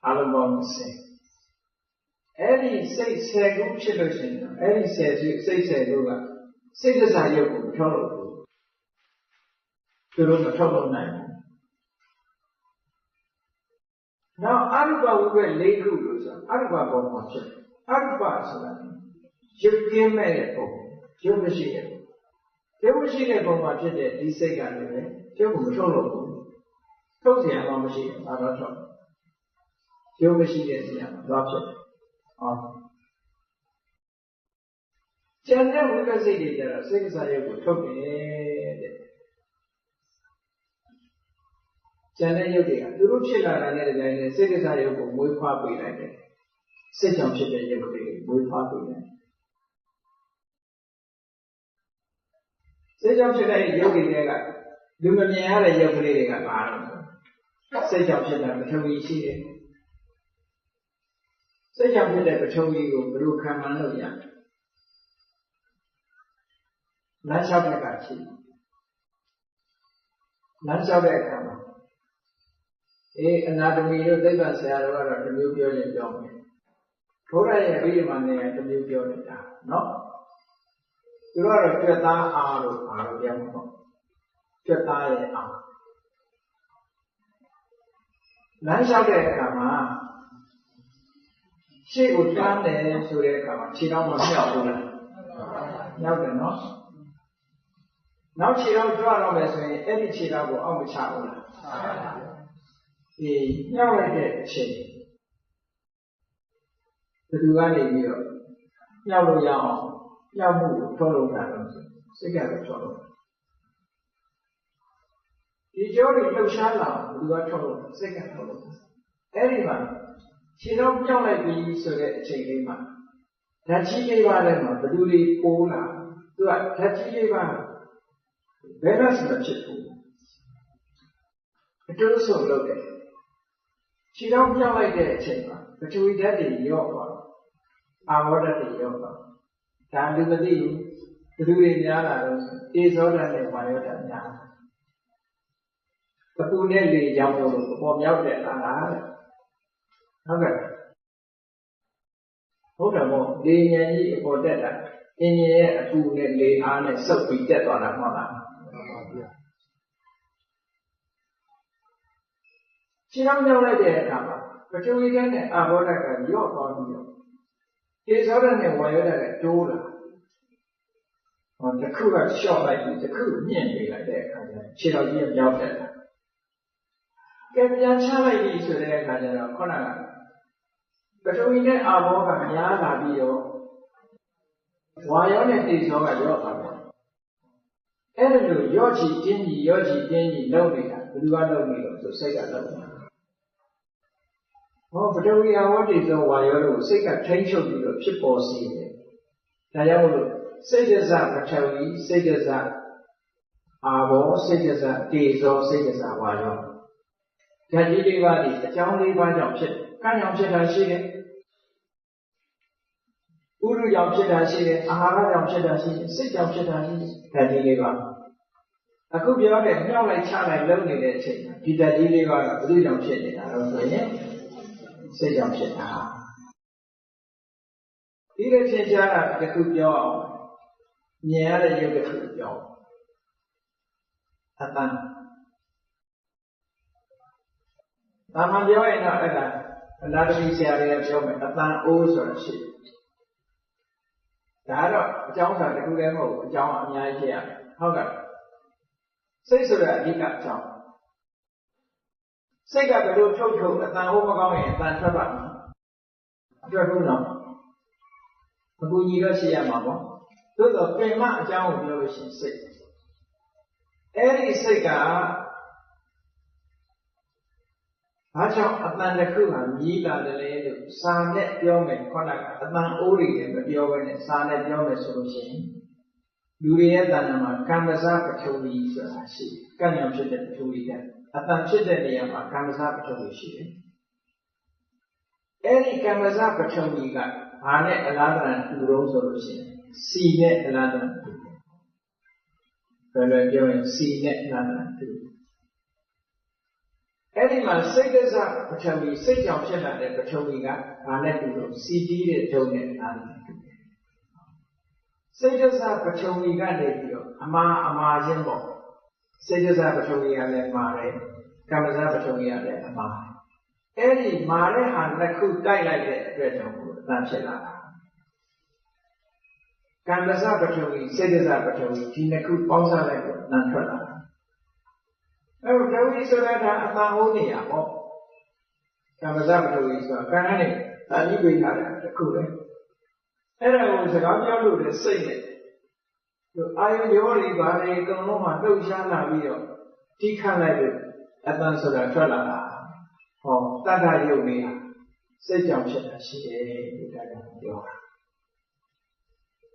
အလုံးပေါင်း30အဲ့ဒီစိတ်10ခုဖြစ်လို့ရှိရင်အဲ့ဒီစိတ်10ခုကစိတ်တစ္ဆာရုပ်ကိုမထုတ်လို့ဘူးသူတို့မထုတ်လို့နိုင်ဘူးနောက်အရုပဝိပ္ပ၄ခုလို့ဆိုအရုပပုံမှာဖြစ်အရုပဆိုတာရုပ်ကင်းမဲ့တဲ့ပုံရုပ်မရှိတဲ့ပုံရုပ်မရှိတဲ့ပုံမှာဖြစ်တဲ့ဒီစိတ်ကလည်းပဲရုပ်ကိုမထုတ်လို့ဘူးထုတ်เสียမှမရှိဘူးဒါတော့ထုတ်ရုပ်မရှိတဲ့နေရာမှာသွားဖြစ်တယ်။ဟောကျန်တဲ့ဝိပဿစိတ်တွေကျတော့စိတ်ကစားရုပ်ကိုထုတ်တယ်တဲ့။ကျန်တဲ့ရုပ်တွေကသူတို့ဖြစ်လာတဲ့တဲ့တိုင်းနဲ့စိတ်ကစားရုပ်ကိုမွေးဖွားပေးလိုက်တယ်။စိတ်ကြောင့်ဖြစ်တဲ့ရုပ်တွေမွေးဖွားပေးတယ်။စိတ်ကြောင့်ဖြစ်တဲ့ရုပ်တွေကလူမမြင်ရတဲ့ရုပ်ကလေးတွေကပါတော့စိတ်ကြောင့်ဖြစ်တဲ့ပထဝီရှိတယ်။စိတ်ကြောင့်ဖြစ်တဲ့ပထဝီကိုဘယ်လိုခံမှန်းလို့ရလမ်းလျှောက်တဲ့အခါရှိလမ်းလျှောက်တဲ့အခါမှာအနာတမီတို့သိပ္ပံဆရာတော်ကတော့တစ်မျိုးပြောရင်ပြောမယ်ဘုရားရဲ့အဘိဓမ္မာနဲ့တစ်မျိုးပြောနေတာနော်သူတို့ကတော့ကြွက်သားအားလို့ပါလို့ပြောမှာပေါ့ကြွက်သားရဲ့အားလမ်းလျှောက်တဲ့အခါမှာရှေ့ကိုတန်းတယ်ဆိုတဲ့အခါမှာခြေထောက်မမြောက်ဘူးလားမြောက်တယ်နော်နောက်ခြေထောက်ကြွတော့မယ်ဆိုရင်အဲ့ဒီခြေထောက်ကိုအောက်မချဘူးလားမြောက်လိုက်တဲ့အချိန်ဘယ်သူကနေပြီးတော့မြောက်လို့ရအောင်မြောက်မှုကိုထုတ်လို့တာတော့စိတ်ကတော့ထုတ်လို့ဒီကြောတွေလှုပ်ရှားလာဘယ်သူကထုတ်လို့စိတ်ကထုတ်လို့အဲ့ဒီမှာခြေတော့ပြောင်းလိုက်ပြီဆိုတဲ့အချိန်လေးမှာဓာတ်ကြီးလေးပါးထဲမှာဘယ်သူတွေပိုးလာသူကဓာတ်ကြီးလေးပါးဘယ်တော့မှမဖြစ်ဘူးအတူတူလုပ်တယ်ခြေတော့ပြောင်းလိုက်တဲ့အချိန်မှာပထဝီဓာတ်တွေရော့သွားအာဘောဓာတ်တွေရော့သွားဒါလူမသိဘူးဘယ်သူတွေများလာတော့အေဇောဓာတ်နဲ့ဝါယောဓာတ်များအပူနဲ့လေကြောင့်လို့ပေါ်မြောက်တဲ့အာဟာရဟုတ်ကဲ့ဟုတ်တယ်မို့လေဉာဏ်ကြီးအပေါ်တက်တာအင်းကြီးရဲ့အပူနဲ့လေအားနဲ့စုပ်ပြီးတက်သွားတာမဟုတ်လားခြေထောက်မြောက်လိုက်တဲ့အခါမှာပထဝီဓာတ်နဲ့အာဘောဓာတ်ကရော့သွားပြီးတော့တေဇောဓာတ်နဲ့ဝါယောဓာတ်ကတိုးလာတစ်ခုကရှော့လိုက်ပြီးတစ်ခုမြင့်နေလိုက်တဲ့အခါကျခြေထောက်ကြီးမြောက်တက်လာကဲပြန်ချလိုက်ပြီဆိုတဲ့အခါကျတော့ခုနကပထဝီနဲ့အာဘောကများလာပြီးတော့ဝါယောနဲ့တေဇောကရော့သွားတယ်အဲ့ဒါလိုရော့ချီတင်းကြီးရော့ချီတင်းကြီးလုပ်နေတာဘယ်သူကလုပ်နေလို့ဆိုစိတ်ကလုပ်နေတာ ပထဝီအဝတ္တိသောဝါယောတို့စိတ်ကထိန်းချုပ်ပြီးတော့ဖြစ်ပေါ်စေတယ်။ဒါကြောင့်မို့လို့စိတ်တဇပထဝီစိတ်တဇအာဘောစိတ်တဇတေဇောစိတ်တဇဝါယောဓာတ်ကြီးလေးပါးဒီအကြောင်းလေးပါးကြောင့်ဖြစ်ကံကြောင့်ဖြစ်တာရှိတယ်။ဥရုကြောင့်ဖြစ်တာရှိတယ်အာဟာရကြောင့်ဖြစ်တာရှိတယ်စိတ်ကြောင့်ဖြစ်တာရှိတယ်ဓာတ်ကြီးလေးပါးအခုပြောတဲ့မြောက်လိုက်ချလိုက်လုံးနေတဲ့အချိန်ဒီဓာတ်ကြီးလေးပါးကဘယ်လိုကြောင့်ဖြစ်နေတာလဲဆိုရင်စိတ်ကြောင့်ဖြစ်တာဒီလိုဖြစ်ကြတာတစ်ခုပြောအောင်မြင်ရတဲ့ရုပ်တစ်ခုပြောအတန်ဒါမှပြောရင်တော့အဲ့ဒါအနာတမီဆရာတွေကပြောမယ်အတန်အိုးဆိုတာရှိဒါတော့အကြောင်းစာတစ်ခုလည်းမဟုတ်ဘူးအကြောင်းအများကြီးဖြစ်ရတယ်ဟုတ်ကဲ့စိတ်ဆိုတာအဓိကအကြောင်းစိတ်ကဘယ်လိုထုတ်ထုတ်အတန်ဟိုးမကောင်းရင်အတန်ထွက်ပါ့မယ်ထွက်ဘူးနော်အခုကြီးတော့ရှိရမှာပေါ့သို့တော့ပင်မအကြောင်းကိုပြောလို့ရှိရင်စိတ်အဲ့ဒီစိတ်ကဘာကြောင့်အတန်တစ်ခုဟာမြည်လာတယ်လေလို့စာနဲ့ပြောမယ်ခေါင်းကအတန်အိုးတွေနဲ့မပြောဘဲနဲ့စာနဲ့ပြောမယ်ဆိုလို့ရှိရင်လူတွေရဲ့တဏ္ဍာမှာကမ္မဇပထဝီဆိုတာရှိတယ်။ကံကြောင့်ဖြစ်တဲ့ပထဝီကအတန်ဖြစ်တဲ့နေရာမှာကမ္မဇပထဝီရှိတယ်။အဲဒီကမ္မဇပထဝီကဘာနဲ့အလားတန်တူတော့ဆိုလို့ရှိရင်စီနဲ့အလားတန်တူတယ်။ဘယ်လိုပြောရင်စီနဲ့အလားတန်တူတယ်။အဲဒီမှာစိတ်တဇပထဝီစိတ်ကြောင့်ဖြစ်လာတဲ့ပထဝီကဘာနဲ့တူလို့စီတီးတဲ့ဒုံနဲ့အလားတန်တူတယ်။စိတ်တဇပထဝီကနေပြီးတော့အမာချင်းပေါ့စိတ်တဇပထဝီကလည်းမာတယ်ကမ္မဇပထဝီကလည်းအမာအဲ့ဒီမာတဲ့ဟာနှစ်ခုတိုက်လိုက်တဲ့အတွက်ကြောင့်အတန်ဖြစ်လာတာကမ္မဇပထဝီစိတ်တဇပထဝီဒီနှစ်ခုပေါင်းစားလိုက်တော့အတန်ထွက်လာတာအဲ့တော့ပထဝီဆိုတာကအတန်ဟိုးနေရပေါ့ကမ္မဇပထဝီဆိုတာကံနဲ့တာလိပိထားတာတစ်ခုပဲအဲ့ဒါကိုစကားပြောလို့တဲ့စိတ်နဲ့အာယုရောတွေဘာတွေအကုန်လုံးမှလှုပ်ရှားလာပြီးတော့ထိခတ်လိုက်လို့အတန်ဆိုတာထွက်လာတာဟောတတ္တယုတ်လေးဟာစိတ်ကြောင့်ဖြစ်တာရှိတယ်ဒီကကပြောတာ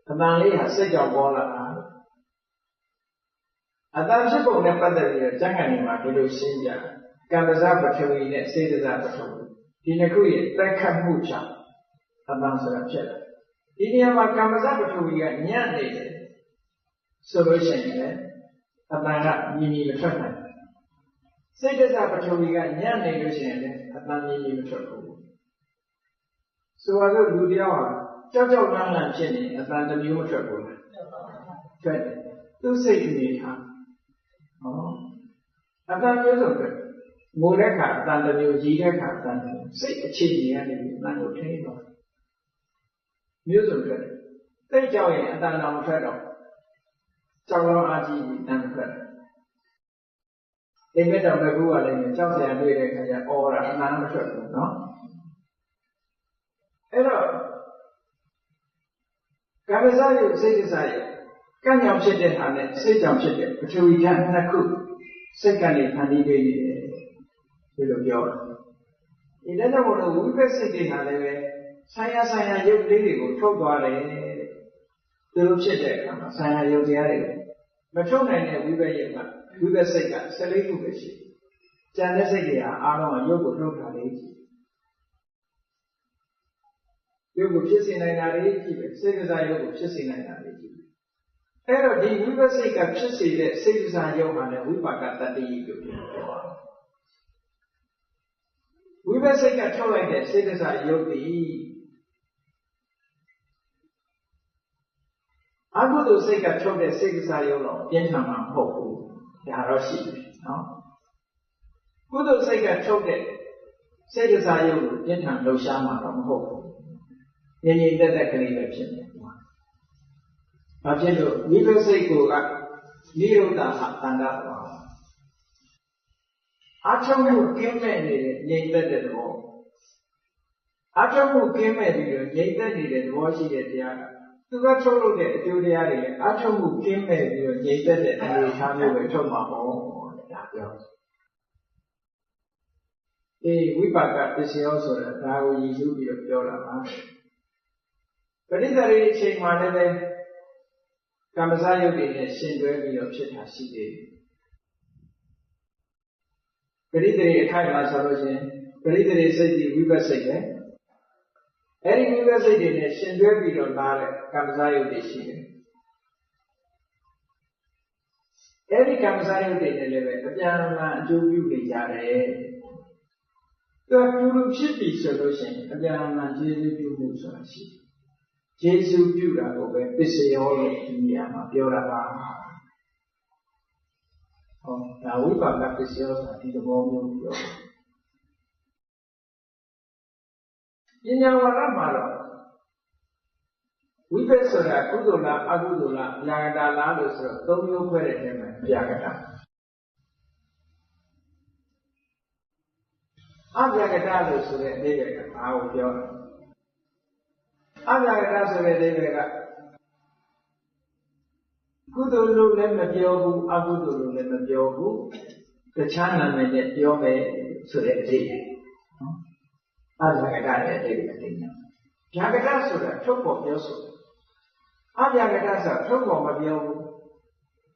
အတန်လေးဟာစိတ်ကြောင့်ပေါ်လာတာအတန်ဖြစ်ပုံနဲ့ပတ်သက်ပြီးတော့ကျမ်းဂန်တွေမှာဒီလိုရှင်းပြကမ္မဇပထဝီနဲ့စေတဇပထဝီဒီနှစ်ခုရဲ့တိုက်ခတ်မှုကြောင့်အတန်ဆိုတာဖြစ်လာဒီနေရာမှာကမ္မဇပထဝီကညံ့နေတယ်ဆိုလို့ရှိရင်လည်းအတန်ကမြည်မြည်မထွက်နိုင်စိတ်တဇပထဝီကညံ့နေလို့ရှိရင်လည်းအတန်မြည်မြည်မထွက်ဘူးဆိုတော့လူတယောက်ဟာကြောက်ကြောက်လန့်လန့်ဖြစ်နေအတန်တစ်မျိုးမထွက်ဘူးလားထွက်တယ်သူစိတ်အနေထားဟောအတန်မျိုးဆိုတော့ငိုတဲ့ခါအတန်တစ်မျိုးကြီးတဲ့ခါအတန်တစ်မျိုးစိတ်အခြေအနေကနေအတန်ကိုထိန်းသွားမျိုးစုံထွက်တယ်သိကြောက်ရင်အတန်တော်မထွက်တော့ကြောက်တော့အာကြီးအတန်မထွက်အိမ်မက်တော်ကကူကလည်းကြောက်စရာတွေ့တဲ့ခါကျအော်တာအတန်မထွက်ဘူးနော်အဲ့တော့ကမ္မဇယုစိတ်တဇယုကံကြောင့်ဖြစ်တဲ့ဟာနဲ့စိတ်ကြောင့်ဖြစ်တဲ့ပထဝီဓာတ်နှစ်ခုစိတ်ကနေဖန်တီးပေးနေတယ်ဒီလိုပြောတာဒီတဲ့ကြောင့်မလို့ဝိပဿစိတ်တွေဟာလည်းပဲဆိုင်ရာရုပ်လေးတွေကိုထုတ်သွားတယ်သူတို့ဖြစ်တဲ့အခါမှာဆိုင်ရာရုပ်တရားတွေမထုတ်နိုင်တဲ့ဝိပဿရုပ်ကဝိပဿစိတ်က14ခုပဲရှိတယ်ကျန်တဲ့စိတ်တွေဟာအားလုံးကရုပ်ကိုထုတ်တာလေးရုပ်ကိုဖြစ်စေနိုင်တာလေးကြည့်ပဲစိတ်ကစားရုပ်ကိုဖြစ်စေနိုင်တာလေးကြည့်အဲ့တော့ဒီဝိပဿစိတ်ကဖြစ်စေတဲ့စိတ်ကစားရုပ်ဟာလည်းဝိပါကတတ္တိလို့ပြောတာဝိပဿစိတ်ကထုတ်လိုက်တဲ့စိတ်ကစားရုပ်ဒီအကုသိုလ်စိတ်ကထုတ်တဲ့စိတ်ကစားရုပ်တော့ပြင်းထန်မှာမဟုတ်ဘူးဒါတော့ရှိတယ်နော်ကုသိုလ်စိတ်ကထုတ်တဲ့စိတ်ကစားရုပ်ကိုပြင်းထန်လှုပ်ရှားမှာတော့မဟုတ်ဘူးငြိမ်ငြိမ်သက်သက်ကလေးပဲဖြစ်နေတယ်။ဘာဖြစ်လို့ဝိပဿစိတ်ကိုကနိရောဓဟာတန်တာပါ။အထုံးမှုကင်းမဲ့နေတဲ့ငြိမ်သက်တဲ့သဘောအထုံးမှုကင်းမဲ့ပြီးတော့ငြိမ်သက်နေတဲ့သဘောရှိတဲ့တရားကသူကထုတ်လို့တဲ့အကျိုးတရားတွေအထုံးမှုကင်းမဲ့ပြီးတော့ငြိမ်သက်တဲ့အနေအထားမျိုးပဲထုတ်မှာပေါ့ဒါပြော။ဒီ ဝိပါကပစ္စယောဆိုတာဒါကိုရည်စူးပြီးတော့ပြောတာပါပရိသေရိအချိန်မှလည်းပဲကမ္မစယုတ်တွေနဲ့ရှင်တွဲပြီးတော့ဖြစ်တာရှိသေးတယ်ပရိသေရိအခိုက်မှာဆိုလို့ရှိရင်ပရိသေရိစိတ်ကြီးဝိပဿစိတ်ပဲအဲဒီဝိပဿစိတ်တွေနဲ့ရှင်တွဲပြီးတော့လာတဲ့ကမ္မစယုတ်တွေရှိတယ်အဲဒီကမ္မစယုတ်တွေနဲ့လည်းပဲအပြန်အလှန်အကျိုးပြုနေကြတယ်သူကပြုလို့ဖြစ်ပြီဆိုလို့ရှိရင်အပြန်အလှန်ကျေးဇူးပြုမှုဆိုတာရှိတယ်ကျေးဇူးပြုတာကိုပဲပစ္စယောလို့ဒီနေရာမှာပြောတာပါဟောဒါဝိပါကပစ္စယောဆိုတာဒီသဘောမျိုးပြောပညာဝရမှာတော့ဝိပဿနာကုသိုလ်လားအကုသိုလ်လားဗျာဂတာလားလို့ဆိုတော့၃မျိုးခွဲတဲ့အထဲမှာဗျာဂတာအဗျာဂတာလို့ဆိုတဲ့အဓိပ္ပာယ်ကဘာကိုပြောလဲအဗျာဂတာဆိုတဲ့အဓိပ္ပာယ်ကကုသိုလ်လို့လည်းမပြောဘူးအကုသိုလ်လို့လည်းမပြောဘူးတခြားနာမည်နဲ့ပြောမယ်ဆိုတဲ့အဓိပ္ပာယ်အဗျာဂတာရဲ့အဓိပ္ပာယ်သိညာဗျာဂတာဆိုတာထုတ်ပေါ်ပြောဆိုတာအဗျာဂတာဆိုတာထုတ်ပေါ်မပြောဘူး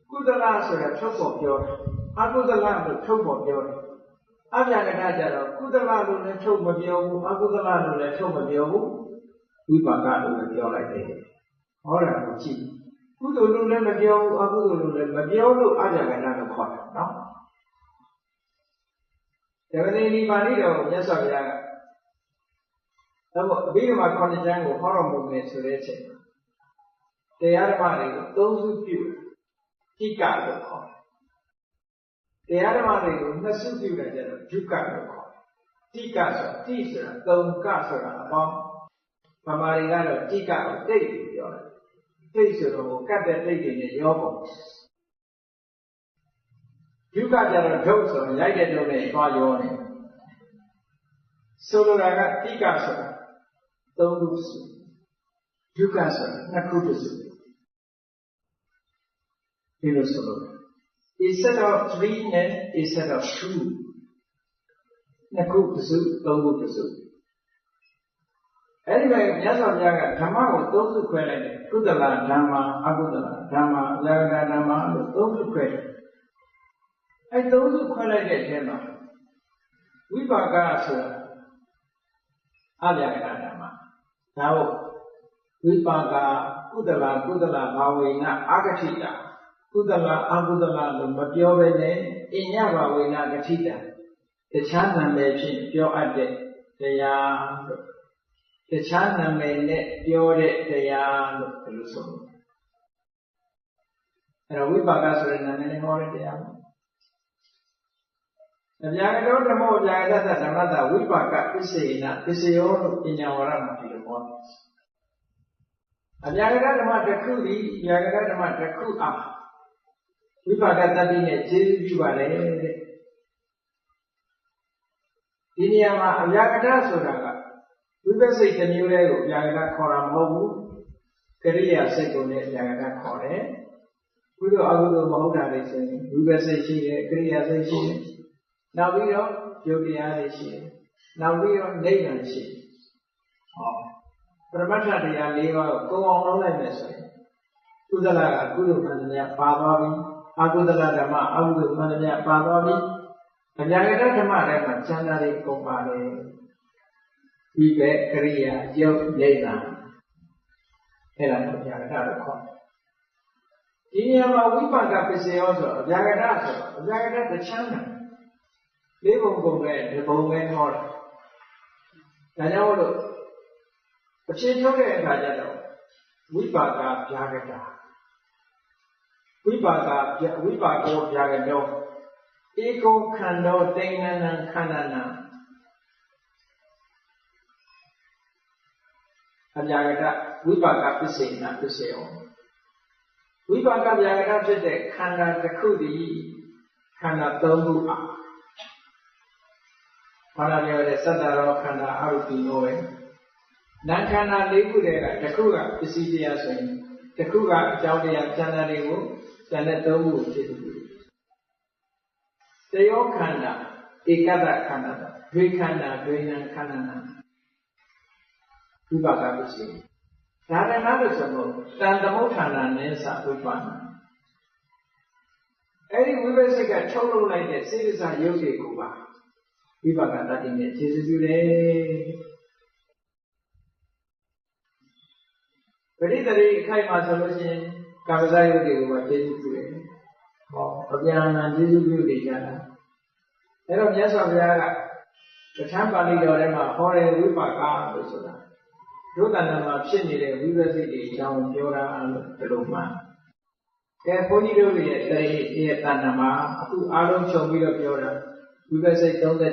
ကုသလဆိုတာထုတ်ပေါ်ပြောတယ်အကုသလလို့ထုတ်ပေါ်ပြောတယ်အဗျာဂတာကြတော့ကုသလလို့လည်းထုတ်မပြောဘူးအကုသလလို့လည်းထုတ်မပြောဘူးဝိပါကလို့လည်းပြောလိုက်တယ်ဟောတာကိုကြည့်ကုသိုလ်လို့လည်းမပြောဘူးအကုသိုလ်လို့လည်းမပြောလို့အဗျာဂတာလို့ခေါ်တာနော်ဒါပေမဲ့ဒီပါဠိတော်မြတ်စွာဘုရားကတော့အဘိဓမ္မာခေါင်းကျမ်းကိုဟောတော်မူမယ်ဆိုတဲ့အချိန်တရားဓမ္မတွေကိုသုံးစုပြုတိကလို့ခေါ်တယ်တရားဓမ္မတွေကိုနှစ်စုပြုတယ်ကျတော့ဒုက္ခလို့ခေါ်တယ်တိကဆိုတိဆိုတာသုံးကဆိုတာအပေါင်းဗမာတွေကတော့တိကကိုတိတ်လို့ပြောတယ်တိတ်ဆိုတော့ကတ်တဲ့တိတ်တွေနဲ့ရောပုံဒုက္ခကြတော့ဒုက္ခဆိုရိုက်တဲ့ဒုက္ခနဲ့သွားရောနေဆိုလိုတာကတိကဆိုတာသုံးခုစုဒုက္ခဆိုတာနှစ်ခုစုဒီလိုဆိုလို့ instead of 3 and instead of 2နှစ်ခုစုသုံးခုစုအဲ့ဒီမှာမြတ်စွာဘုရားကဓမ္မကိုသုံးစုခွဲလိုက်တယ်ကုသလဓမ္မအကုသလဓမ္မအလဂဓမ္မလို့သုံးစုခွဲတယ်အဲ့သုံးစုခွဲလိုက်တဲ့အထဲမှာဝိပါကဆိုတာအဗျာဂတာဓမ္မဒါဟုတ်ဝိပါကကုသလဘာဝေနအာဂတိတာကုသလအကုသလလို့မပြောဘဲနဲ့အညဘာဝေနဂတိတာတခြားနာမည်ဖြင့်ပြောအပ်တဲ့တရားလို့တခြားနာမည်နဲ့ပြောတဲ့တရားလို့ဒီလိုဆိုလို့အဲ့တော့ဝိပါကဆိုတဲ့နာမည်နဲ့ဟောတဲ့တရားပေါ့အဗျာဂတောဓမ္မောဗျာဂတသဓမ္မတဝိပါကပစ္စေနပစ္စယောလို့ပညာဝရမှာဒီလိုဟောအဗျာဂတဓမ္မတစ်ခုဒီဗျာဂတဓမ္မတစ်ခုအားဝိပါကတတိနဲ့ကျေးဇူးပြုပါလေတဲ့ဒီနေရာမှာအဗျာဂတဆိုတာကဝိပဿစိတ်တစ်မျိုးလေးကိုအဗျာဂတခေါ်တာမဟုတ်ဘူးကရိယာစိတ်ကိုလည်းအဗျာဂတခေါ်တယ်ကုသိုလ်အကုသိုလ်မဟုတ်တာတွေဆိုရင်ဝိပဿစိတ်ရှိတယ်ကရိယာစိတ်ရှိတယ်နောက်ပြီးတော့ယုတ်တရားတွေရှိတယ်နောက်ပြီးတော့နိဗ္ဗာန်ရှိတယ်ဟောပရမတ္ထတရား၄ပါးကိုကိုယ်အောင်လုပ်လိုက်မယ်ဆိုရင်ကုသလကကုသိုလ်မှန်သမျှပါသွားပြီအကုသလဓမ္မအကုသိုလ်မှန်သမျှပါသွားပြီအဗျာဂတဓမ္မထဲမှာကျမ်းစာတွေကုန်ပါတယ်ဒီပဲကရိယာယုတ်နိဗ္ဗာန်အဲ့ဒါကိုအဗျာဂတလို့ခေါ်တယ်ဒီနေရာမှာဝိပါကပစ္စယောဆိုအဗျာဂတဆိုအဗျာဂတတချမ်းတာလေးပုံကုန်ပဲဒီပုံပဲဟောတယ်ဒါကြောင့်လို့အဖြစ်ထုတ်တဲ့အခါကျတော့ဝိပါကဗျာဂတဝိပါကောဗျာဂတောဧကောခန္ဓောတိဏ္ဏံခန္ဓနာအဗျာဂတဝိပါကပစ္စေနပစ္စယောဝိပါကဗျာဂတဖြစ်တဲ့ခန္ဓာတစ်ခုတည်းခန္ဓာ၃ခုအားဘာသာပြောတဲ့သတ္တရောခန္ဓာအရုပိနောပဲနာခန္ဓာ၄ခုတည်းကတစ်ခုကပစ္စည်းတရားဆိုရင်တစ်ခုကအကြောင်းတရားကျန်တဲ့တွေကိုကျန်တဲ့၃ခုဖြစ်တယ်တယောခန္ဓာဧကတခန္ဓာ ဒွေခန္ဓာဒွေနံခန္ဓာနာဝိပါကပစ္စည်းဒါလည်းနားလို့ဆိုတော့တန်သမုဋ္ဌာနာနဲ့စဝိပါဒအဲ့ဒီဝိပဿနာကထုတ်လုပ်လိုက်တဲ့စေတစာယုတ်တွေကိုပါဝိပါကတတိနဲ့ခြေစွပ်ပြုတယ်ပရိသေရိအခိုက်မှာဆိုလို့ရှိရင်ကာမဇယုတ်တွေကိုပါခြေစွပ်ပြုတယ်ဟောအပြန်အလှန်ခြေစွပ်ပြုနေကြတာအဲ့တော့မြတ်စွာဘုရားကပဋ္ဌာန်းပါဠိတော်ထဲမှာဟောတဲ့ဝိပါကလို့ဆိုတာဒုက္ခနာမှာဖြစ်နေတဲ့ဝိပဿနာတွေအကြောင်းပြောတာလို့ဒီလိုမှကဲဘုန်းကြီးတို့ရဲ့တရေရဲ့တဏ္ဍာမှာအခုအားလုံးချုပ်ပြီးတော့ပြောတာဝိပဿနာ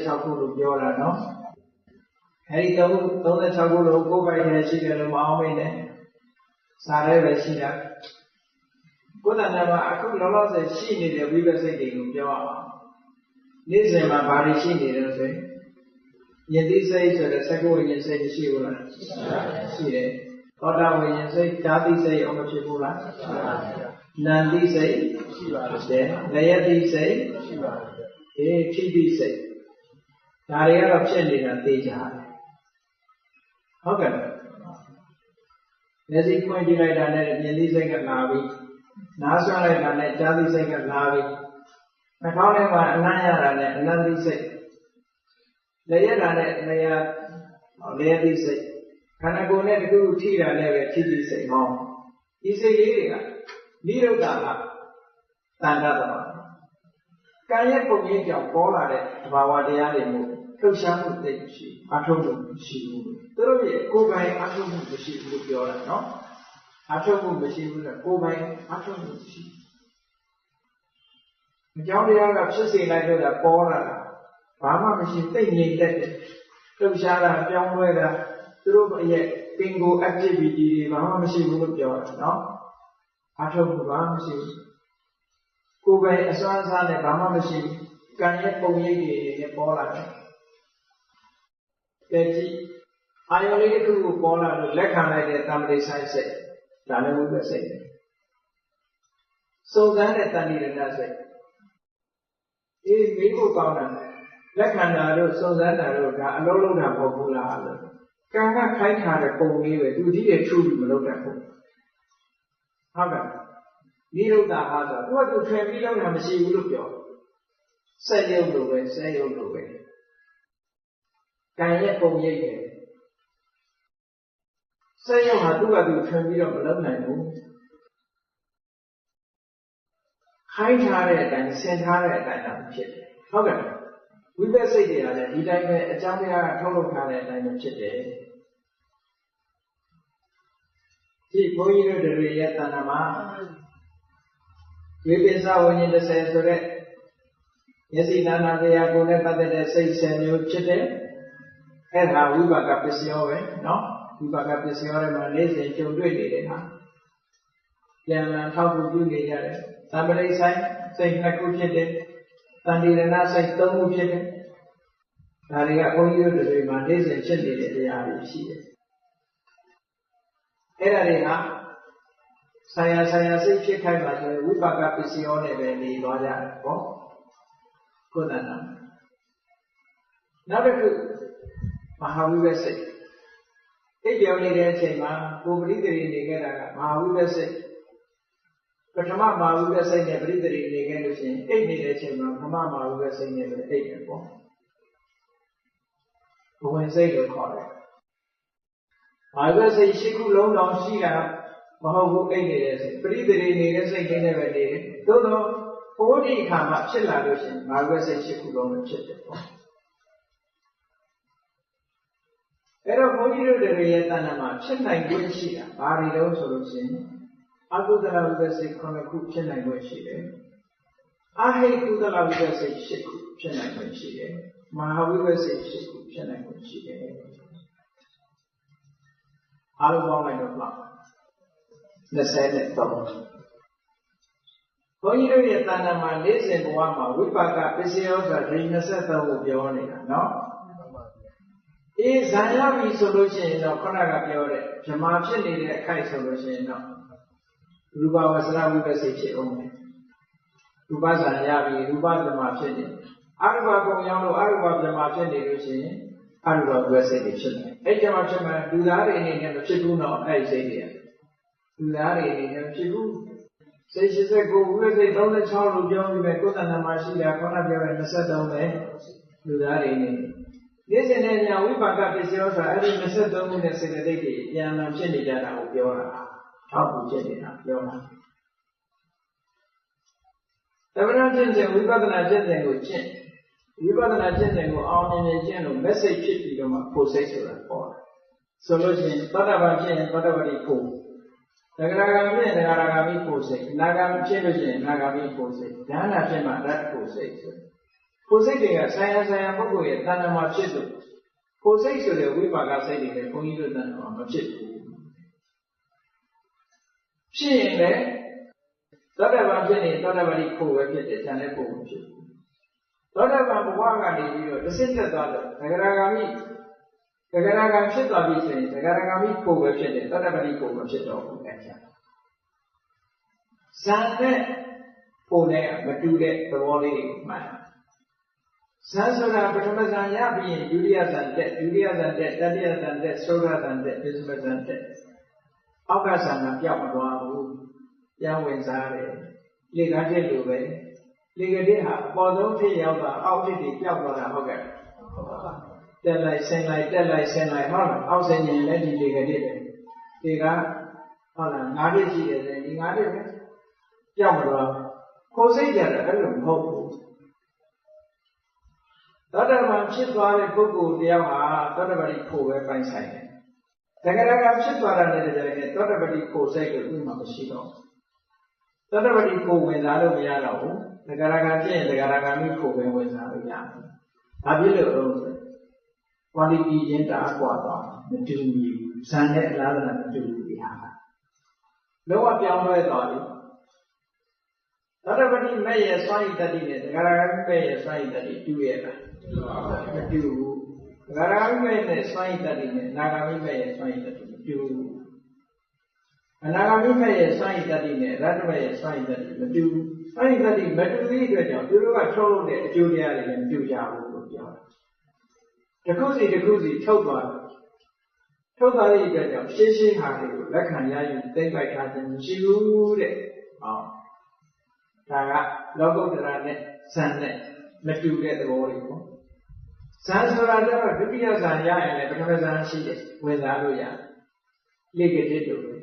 36ခုလို့ပြောတာနော်အဲဒီ36ခုလို့ကိုယ်ပိုင်နဲ့ရှိတယ်လို့မအောင်မိနဲ့စာရဲပဲရှိတာကိုယ်တဏ္ဍာမှာအခုလောလောဆယ်ရှိနေတဲ့ဝိပဿနာတွေကိုပြောအောင်နေ့စဉ်မှာဘာတွေရှိနေတယ်ဆိုရင်ယတိစိတ်ဆိုတဲ့သက္ကဝိညာဉ်စိတ်ရှိဘူးလားရှိတယ်သောတာဝိညာဉ်စိတ်ဓာတိစိတ်အောင်မဖြစ်ဘူးလားနန္တိစိတ်ရှိပါတယ်လယတိစိတ်ရှိပါတယ်ထိတိစိတ်ဒါတွေကတော့ဖြစ်နေတာသိကြတယ်ဟုတ်ကဲ့မျက်စိပွင့်ကြည့်လိုက်တာနဲ့မြင်သိစိတ်ကလာပြီနားဆွလိုက်တာနဲ့ကြားသိစိတ်ကလာပြီနှာခေါင်းထဲမှာအနံ့ရတာနဲ့အနံ့သိစိတ်လျက်တာနဲ့လျက်သိစိတ်ခန္ဓာကိုယ်နဲ့တခုထိတာနဲ့ပဲထိတိစိတ်ဟောဒီစိတ်လေးတွေကနိရုဒ္ဓကတန်တတ်တယ်ကံရဲ့ပုံရိပ်ကြောင့်ပေါ်လာတဲ့သဘာဝတရားတွေမို့လှုပ်ရှားမှုသိရှိအထုံးမှုမရှိဘူးသူတို့ရဲ့ကိုယ်ပိုင်အထုံးမှုမရှိဘူးလို့ပြောတာနော်အထုံးမှုမရှိဘူးနဲ့ကိုယ်ပိုင်အထုံးမှုရှိအကြောင်းတရားကဖြစ်စေလိုက်တော့ပေါ်လာတာဘာမှမရှိသိငြိမ်သက်တယ်လှုပ်ရှားတာပြောင်းလဲတာသူတို့ရဲ့ပင်ကို activity တွေဘာမှမရှိဘူးလို့ပြောတာနော်အထုံးမှုဘာမှမရှိဘူးကိုယ်ပိုင်အစွမ်းအစားနဲ့ဘာမှမရှိဘူးကံရဲ့ပုံရိပ်တွေနဲ့ပေါ်လာတယ်ကြည့်အာယုလေးတစ်ခုကိုပေါ်လာလို့လက်ခံလိုက်တဲ့တမ္ပတိဆိုင်စိတ်ဒါလည်းဝိပဿနာစိတ်စုံစမ်းတဲ့တဏှိရဏစိတ်အေးမိဖို့ကောင်းတာလက်ခံတာတို့စုံစမ်းတာတို့ဒါအလုံးလုံးတာမဟုတ်ဘူးလားလို့ကံကခိုင်းထားတဲ့ပုံလေးပဲသူကြီးတွေထူပြီးမလုပ်တတ်ဘူးဟုတ်ကဲ့နိရုဒ္ဓဟာဆိုသူကထွယ်ပြီးလုပ်တာမရှိဘူးလို့ပြောစက်ရုပ်လိုပဲစက်ရုပ်လိုပဲကံရဲ့ပုံရိပ်ပဲစက်ရုပ်ဟာသူ့ဘာသူထွယ်ပြီးတော့မလုပ်နိုင်ဘူးခိုင်းထားတဲ့အတိုင်းဆင်ထားတဲ့အတိုင်းတော့ဖြစ်တယ်ဟုတ်ကဲ့ဝိပဿနာစိတ်တွေကလည်းဒီတိုင်းပဲအကြောင်းတရားထုတ်လုပ်ထားတဲ့အတိုင်းပဲဖြစ်တယ်ဒီဘုန်းကြီးတို့တွေရဲ့တဏ္ဍာမှာဝိပဿနာဝိညာဉ်30ဆိုတဲ့မျက်စိနာနာတရားကိုလည်းပတ်သက်တဲ့စိတ်10မျိုးဖြစ်တယ်အဲ့ဒါဝိပါကပစ္စယောပဲနော်ဝိပါကပစ္စယောတွေမှာနေ့စဉ်ကြုံတွေ့နေတဲ့ဟာပြန်လာထောက်ကူပြုနေကြတယ်သံပရိဆိုင်စိတ်2ခုဖြစ်တယ်တန်တိရဏစိတ်3ခုဖြစ်တယ်ဒါတွေကဘုန်းကြီးတို့တွေမှာနေ့စဉ်ဖြစ်နေတဲ့တရားတွေရှိတယ်အဲ့ဒါတွေဟာဆရာစိတ်ဖြစ်ခိုင်းပါဆိုရင်ဝိပါကပစ္စယောနဲ့ပဲနေသွားကြတယ်ပေါ့ကိုယ်တဏ္ဍာနောက်တစ်ခုမဟာဝိပဿနာစိတ်အိပ်ပြောင်းနေတဲ့အချိန်မှာကိုယ်ပရိသေရိနေခဲ့တာကမဟာဝိပဿနာစိတ်ပထမမဟာဝိပဿနာစိတ်နဲ့ပရိသေရိနေခဲ့လို့ရှိရင်အိပ်နေတဲ့အချိန်မှာပထမမဟာဝိပဿနာစိတ်နဲ့ပဲအိပ်တယ်ပေါ့ဘဝင်စိတ်လို့ခေါ်တယ်မဟာဝိပဿနာစိတ်၈ခုလုံးတောင်ရှိတာမဟုတ်ဘူးအိပ်နေတဲ့စိတ်ပရိသေရိနေတဲ့စိတ်လေးနဲ့ပဲနေတယ်သို့တော့ဘုဒ္ဓိခါမှာဖြစ်လာလို့ရှိရင်မဟာဝိပဿနာစိတ်၈ခုလုံးပဲဖြစ်တယ်ပေါ့အဲ့တော့ဘုန်းကြီးတို့တွေရဲ့တဏ္ဍာမှာဖြစ်နိုင်ခွင့်ရှိတာဘာတွေတော့ဆိုလို့ရှိရင်အကုသလဝိပဿနာ9ခုဖြစ်နိုင်ခွင့်ရှိတယ်အဟိကုသလဝိပဿနာ10ခုဖြစ်နိုင်ခွင့်ရှိတယ်မဟာဝိပဿနာ10ခုဖြစ်နိုင်ခွင့်ရှိတယ်အားလုံးပေါင်းလိုက်တော့23ဘုန်းကြီးတို့ရဲ့တဏ္ဍာမှာနေ့စဉ်ဘဝမှာဝိပါကပစ္စယောဆိုတာဒီ23ကိုပြောနေတာနော်အေးဇာရပြီဆိုလို့ရှိရင်တော့ခုနကပြောတဲ့ဗြဟ္မာဖြစ်နေတဲ့အခိုက်ဆိုလို့ရှိရင်တော့ရူပဝဆရာဝိပဿနာဖြစ်အောင်မယ်ရူပဇာရပြီရူပဓမ္မဖြစ်နေ အရူပကုံရောက်လို့အရူပပြမဖြစ်နေလို့ရှိရင်အရူပဝိစိတ်တွေဖြစ်တယ်အဲ့ကြမှာဖြစ်မှာလူသားတွေအနေနဲ့မဖြစ်ဘူးတော့အဲ့ဒီစိတ်တွေလူသားတွေအနေနဲ့မဖြစ်ဘူးစိတ်89ဝိစိတ်36လို့ပြောပြီးပဲကိုယ်တဏ္ဍာမှာရှိတာခေါင်းပြောတဲ့23ပဲလူသားတွေအနေနဲ့နေ့စဉ်နဲ့ညာဝိပါကပစ္စယောဆိုတာအဲ့ဒီ23ခုနဲ့စေတသိက်တွေပြန်လာဖြစ်နေကြတာကိုပြောတာထောက်ကူဖြစ်နေတာပြောတာသမဏကျင့်စဉ်ဝိပဿနာကျင့်စဉ်ကိုကျင့်ဝိပဿနာကျင့်စဉ်ကိုအောင်မြင်မြင်ကျင့်လို့ message ဖြစ်ပြီးတော့မှဖို့စိတ်ဆိုတာပေါ်တာဆိုလို့ရှိရင်သောတာပန်ဖြစ်ရင်သောတာပတိဖို့သဂရဂံဖြစ်ရင်သဂရဂံမိဖို့စိတ်နာဂံဖြစ်လို့ရှိရင်နာဂံမိဖို့စိတ်ဉာဏ်နာဖြစ်မှရတ္တဖို့စိတ်ဆိုဖို့စိတ်တွေကဆိုင်ရာဆိုင်ရာပုဂ္ဂိုလ်ရဲ့တဏ္ဍာမှာဖြစ်လို့ဖို့စိတ်ဆိုတဲ့ဝိပါကစိတ်တွေလည်းဘုန်းကြီးတို့တဏ္ဍာမှာမဖြစ်ဘူးဖြစ်ရင်လည်းသောတာပန်ဖြစ်နေသောတာပတိဖို့ပဲဖြစ်တယ်ဉာဏ်နဲ့ဖို့မဖြစ်ဘူးသောတာပန်ဘဝကနေပြီးတော့တစ်ဆင့်သက်သွားလို့သဂရဂံမိသဂရဂံဖြစ်သွားပြီဆိုရင်သဂရဂံမိဖို့ပဲဖြစ်တယ်သောတာပတိဖို့မဖြစ်တော့ဘူးအဲ့ဒါဇန်နဲ့ဖို့နဲ့မတူတဲ့သဘောလေးကိုမှတ်ဇန်ဆိုတာပထမဇန်ရပြီးရင်ဒုတိယဇန်တက်ဒုတိယဇန်တက်တတိယဇန်တက်သုဒ္ဓဇန်တက်ပစ္စမဇန်တက်အောက်ကဇန်ကပြောက်မသွားဘူးပြန်ဝင်စားတယ်လေကားတက်လို့ပဲလေကတိဟာအပေါ်ဆုံးဖြစ်ရောက်တာအောက်ဖြစ်ပြီးပြောက်သွားတာဟုတ်ကဲ့တက်လိုက်ဆင်းလိုက်တက်လိုက်ဆင်းလိုက်ဟုတ်လားအောက်ဆင်းရင်လည်းဒီလေကတိပဲဒီကဟုတ်လားငါးပြည့်ရှိတယ်ဆိုရင်ဒီငါးပြည့်ပဲပြောက်မသွားကိုယ်စိတ်ကြတယ်အဲ့လိုမဟုတ်ဘူးသောတာပန်ဖြစ်သွားတဲ့ပုဂ္ဂိုလ်တယောက်ဟာသောတာပတိဖို့ပဲပိုင်ဆိုင်တယ်သဂရဂံဖြစ်သွားတဲ့တည်းနဲ့သောတာပတိဖို့စိတ်ကိုဥမှမရှိတော့သောတာပတိဖို့ဝင်စားလို့မရတော့ဘူးသဂရဂံဖြစ်ရင်သဂရဂံမိဖို့ပဲဝင်စားလို့ရတယ်ဒါဖြစ်လို့တော့ဆို quality ချင်းတအားกว่าသွားမတူဘူးဇန်နဲ့အလားတူမတူဘူးဒီဟာလောကပြောင်းလဲသွားပြီသောတာပတိမဲ့ရဲ့စွမ်းရည်တတိနဲ့သဂရဂံမဲ့ရဲ့စွမ်းရည်တတိတူရဲ့လားမတူဘူးသဂရဂံမဲ့နဲ့စွမ်းရည်တတိနဲ့နာဂာမိမဲ့ရဲ့စွမ်းရည်တတိမတူဘူးအနာဂါမိမဲ့ရဲ့စွမ်းရည်တတိနဲ့ရတ္တမဲ့ရဲ့စွမ်းရည်တတိမတူဘူးစွမ်းရည်တတိမတူသေးတဲ့အတွက်ကြောင့်သူတို့ကထုတ်လို့တဲ့အကျိုးတရားတွေလည်းမတူကြဘူးလို့ပြောတာတစ်ခုစီတစ်ခုစီထုတ်သွားတဲ့အတွက်ကြောင့်ရှင်းရှင်းဟာတွေကိုလက်ခံရယူသိမ့်ပိုက်ထားခြင်းမရှိဘူးတဲ့ဟောဒါကလောကုတ္တရာနဲ့ဇန်နဲ့မတူတဲ့သဘောတွေပေါ့ဇန်ဆိုတာတော့ဒုတိယဇန်ရရင်လည်းပထမဇန်ရှိတယ်ဝင်စားလို့ရတယ်လေကတိတို့ပဲ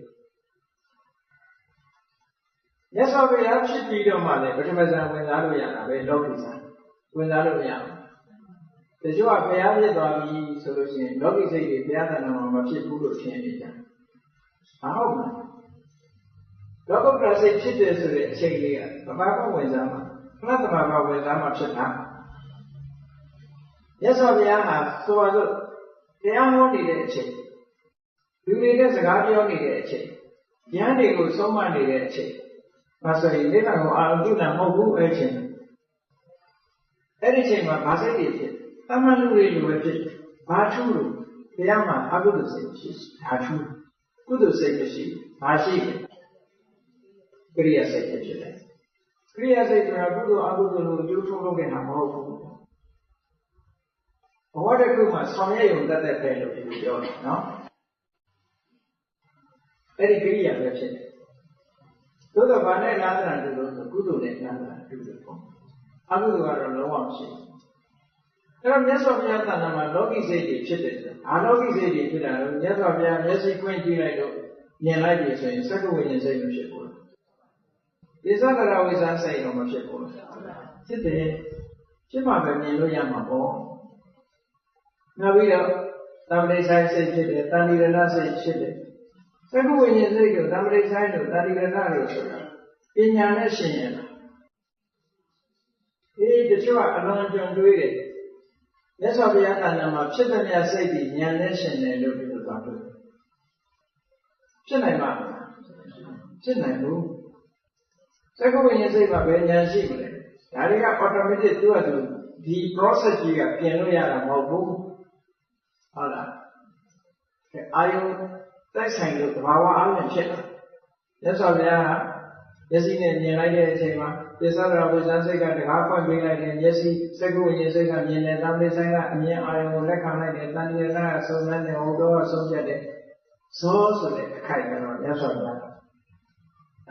မြတ်စွာဘုရားဖြစ်ပြီးတော့မှလည်းပထမဇန်ဝင်စားလို့ရတာပဲလောကီဇန်ဝင်စားလို့မရဘူးတချို့ကဘုရားဖြစ်သွားပြီဆိုလို့ရှိရင်လောကီစိတ်တွေဘုရားတဏ္ဍာမှာမဖြစ်ဘူးလို့ထင်နေကြဘာဟုတ်မလဲလောကုတ္တရာစိတ်ဖြစ်တယ်ဆိုတဲ့အချိန်လေးကသဘာဝဝင်စားမှာခဏသဘာဝဝင်စားမှာဖြစ်တာမြတ်စွာဘုရားဟာဆိုပါစို့တရားဟောနေတဲ့အချိန်လူတွေနဲ့စကားပြောနေတဲ့အချိန်ဉာဏ်တွေကိုဆုံးမနေတဲ့အချိန်ဒါဆိုရင်နိဗ္ဗာန်ကိုအာရုံပြုတာမဟုတ်ဘူးအဲ့ဒီချိန်မှာဘာစိတ်တွေဖြစ်တမန်လူတွေလိုပဲဖြစ်ဘာထူးလို့ဘုရားမှာအကုသိုလ်စိတ်ရှိဘာထူးကုသိုလ်စိတ်မရှိဘာရှိလဲကရိယာစိတ်ဖြစ်တယ်ကရိယာစိတ်ဆိုတာကုသိုလ်အကုသိုလ်ကိုအကျိုးထုတ်လုပ်နေတာမဟုတ်ဘူးဘဝတစ်ခုမှာဆောင်ရွက်ရုံတတ်တဲ့ပဲလို့ပြောတယ်နော်အဲ့ဒီကရိယာပဲဖြစ်တယ်သို့တော့ဘာနဲ့လားတာတူလို့ဆိုကုသိုလ်နဲ့လားတာတူတယ်ပေါ့အကုသိုလ်ကတော့လုံးဝမရှိဘူးအဲ့တော့မြတ်စွာဘုရားတဏ္ဍာမှာလောကီစိတ်တွေဖြစ်တယ်အာလောကီစိတ်တွေဖြစ်တာလို့မြတ်စွာဘုရားမျက်စိခွင့်ကြည့်လိုက်လို့မြင်လိုက်ပြီဆိုရင်စက္ကဝိညာဉ်စိတ်မဖြစ်ဘူးဒီသက္ကရာဝိဇ္ဇာစိတ်တော့မဖြစ်ဘူးဖြစ်တယ်ဖြစ်မှပဲမြင်လို့ရမှာပေါ့နောက်ပြီးတော့သံဃိဆိုင်စိတ်ဖြစ်တယ်တဏှိရဏစိတ်ဖြစ်တယ်သက္ကဝိညာဉ်စိတ်ကိုသံဃိဆိုင်လို့တဏှိရဏလို့ဆိုတာပညာနဲ့ရှင်းရတာတချို့ကအလွန်ကြုံတွေးတယ်မြတ်စွာဘုရားတဏ္ဍာမှာဖြစ်တဲ့များစိတ်ဒီဉာဏ်နဲ့ရှင်းတယ်လို့ပြောသွားတယ်ဖြစ်နိုင်ပါ့မလားဖြစ်နိုင်ဘူးသက္ကဝိညာဉ်စိတ်မှာဘယ်ဉာဏ်ရှိမလဲဒါတွေက automatic သူ့အတူဒီ process ကြီးကပြင်လို့ရတာမဟုတ်ဘူးဟုတ်လားအာယုတိုက်ဆိုင်လို့သဘာဝအားဖြင့်ဖြစ်တာမြတ်စွာဘုရားက မျက်စိနဲ့မြင်လိုက်တဲ့အချိန်မှာပိဿဒရာဝိဇ္ဇာစိတ်ကတကားဖွင့်ပေးလိုက်တယ်မျက်စိစက္ကုဝိညာဉ်စိတ်ကမြင်တယ်သံသေဆိုင်ကအမြင်အာရုံကိုလက်ခံလိုက်တယ်တဏှိရဏကစုံစမ်းတယ်ဟောတော့ဆုံးဖြတ်တယ်ဇောဆိုတဲ့အခိုက်အတော့ရသော်ရ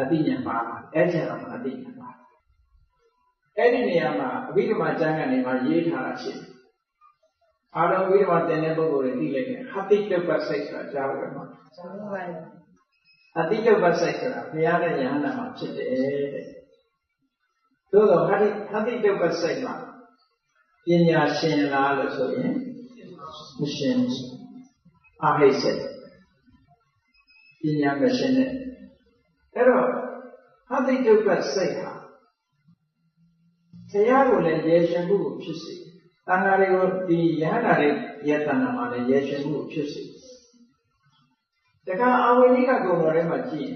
အတိညာပါအဲ့ကျတော့အတိညာပါအဲ့ဒီနေရာမှာအဘိဓမ္မာကျမ်းကနေမှရေးထားတာရှိတယ်အာရုံအဘိဓမ္မာသင်တဲ့ပုဂ္ဂိုလ်တွေသိလိုက်တယ်ဟတိတုပ္ပစိတ်ဆိုတာကြားလို့မှာကြားပါဘူးအတိတုပ္ပစိတ်ဆိုတာဘုရားနဲ့ယဟန္တာမှာဖြစ်တယ်တဲ့သို့တော့ဟတိတုပ္ပစိတ်မှာပညာရှင်လားလို့ဆိုရင်မရှင်ဘူးအဟိစိတ်ပညာမရှင်တဲ့အဲ့တော့ဟတိတုပ္ပစိတ်ဟာတရားကိုလည်းရေရှင်မှုကိုဖြစ်စေတဏှာတွေကိုဒီယဟန္တာတွေယတနာမှာလည်းရေရှင်မှုကိုဖြစ်စေတခါအာဝိနိကဂုဏ်တော်ထဲမှာကြည့်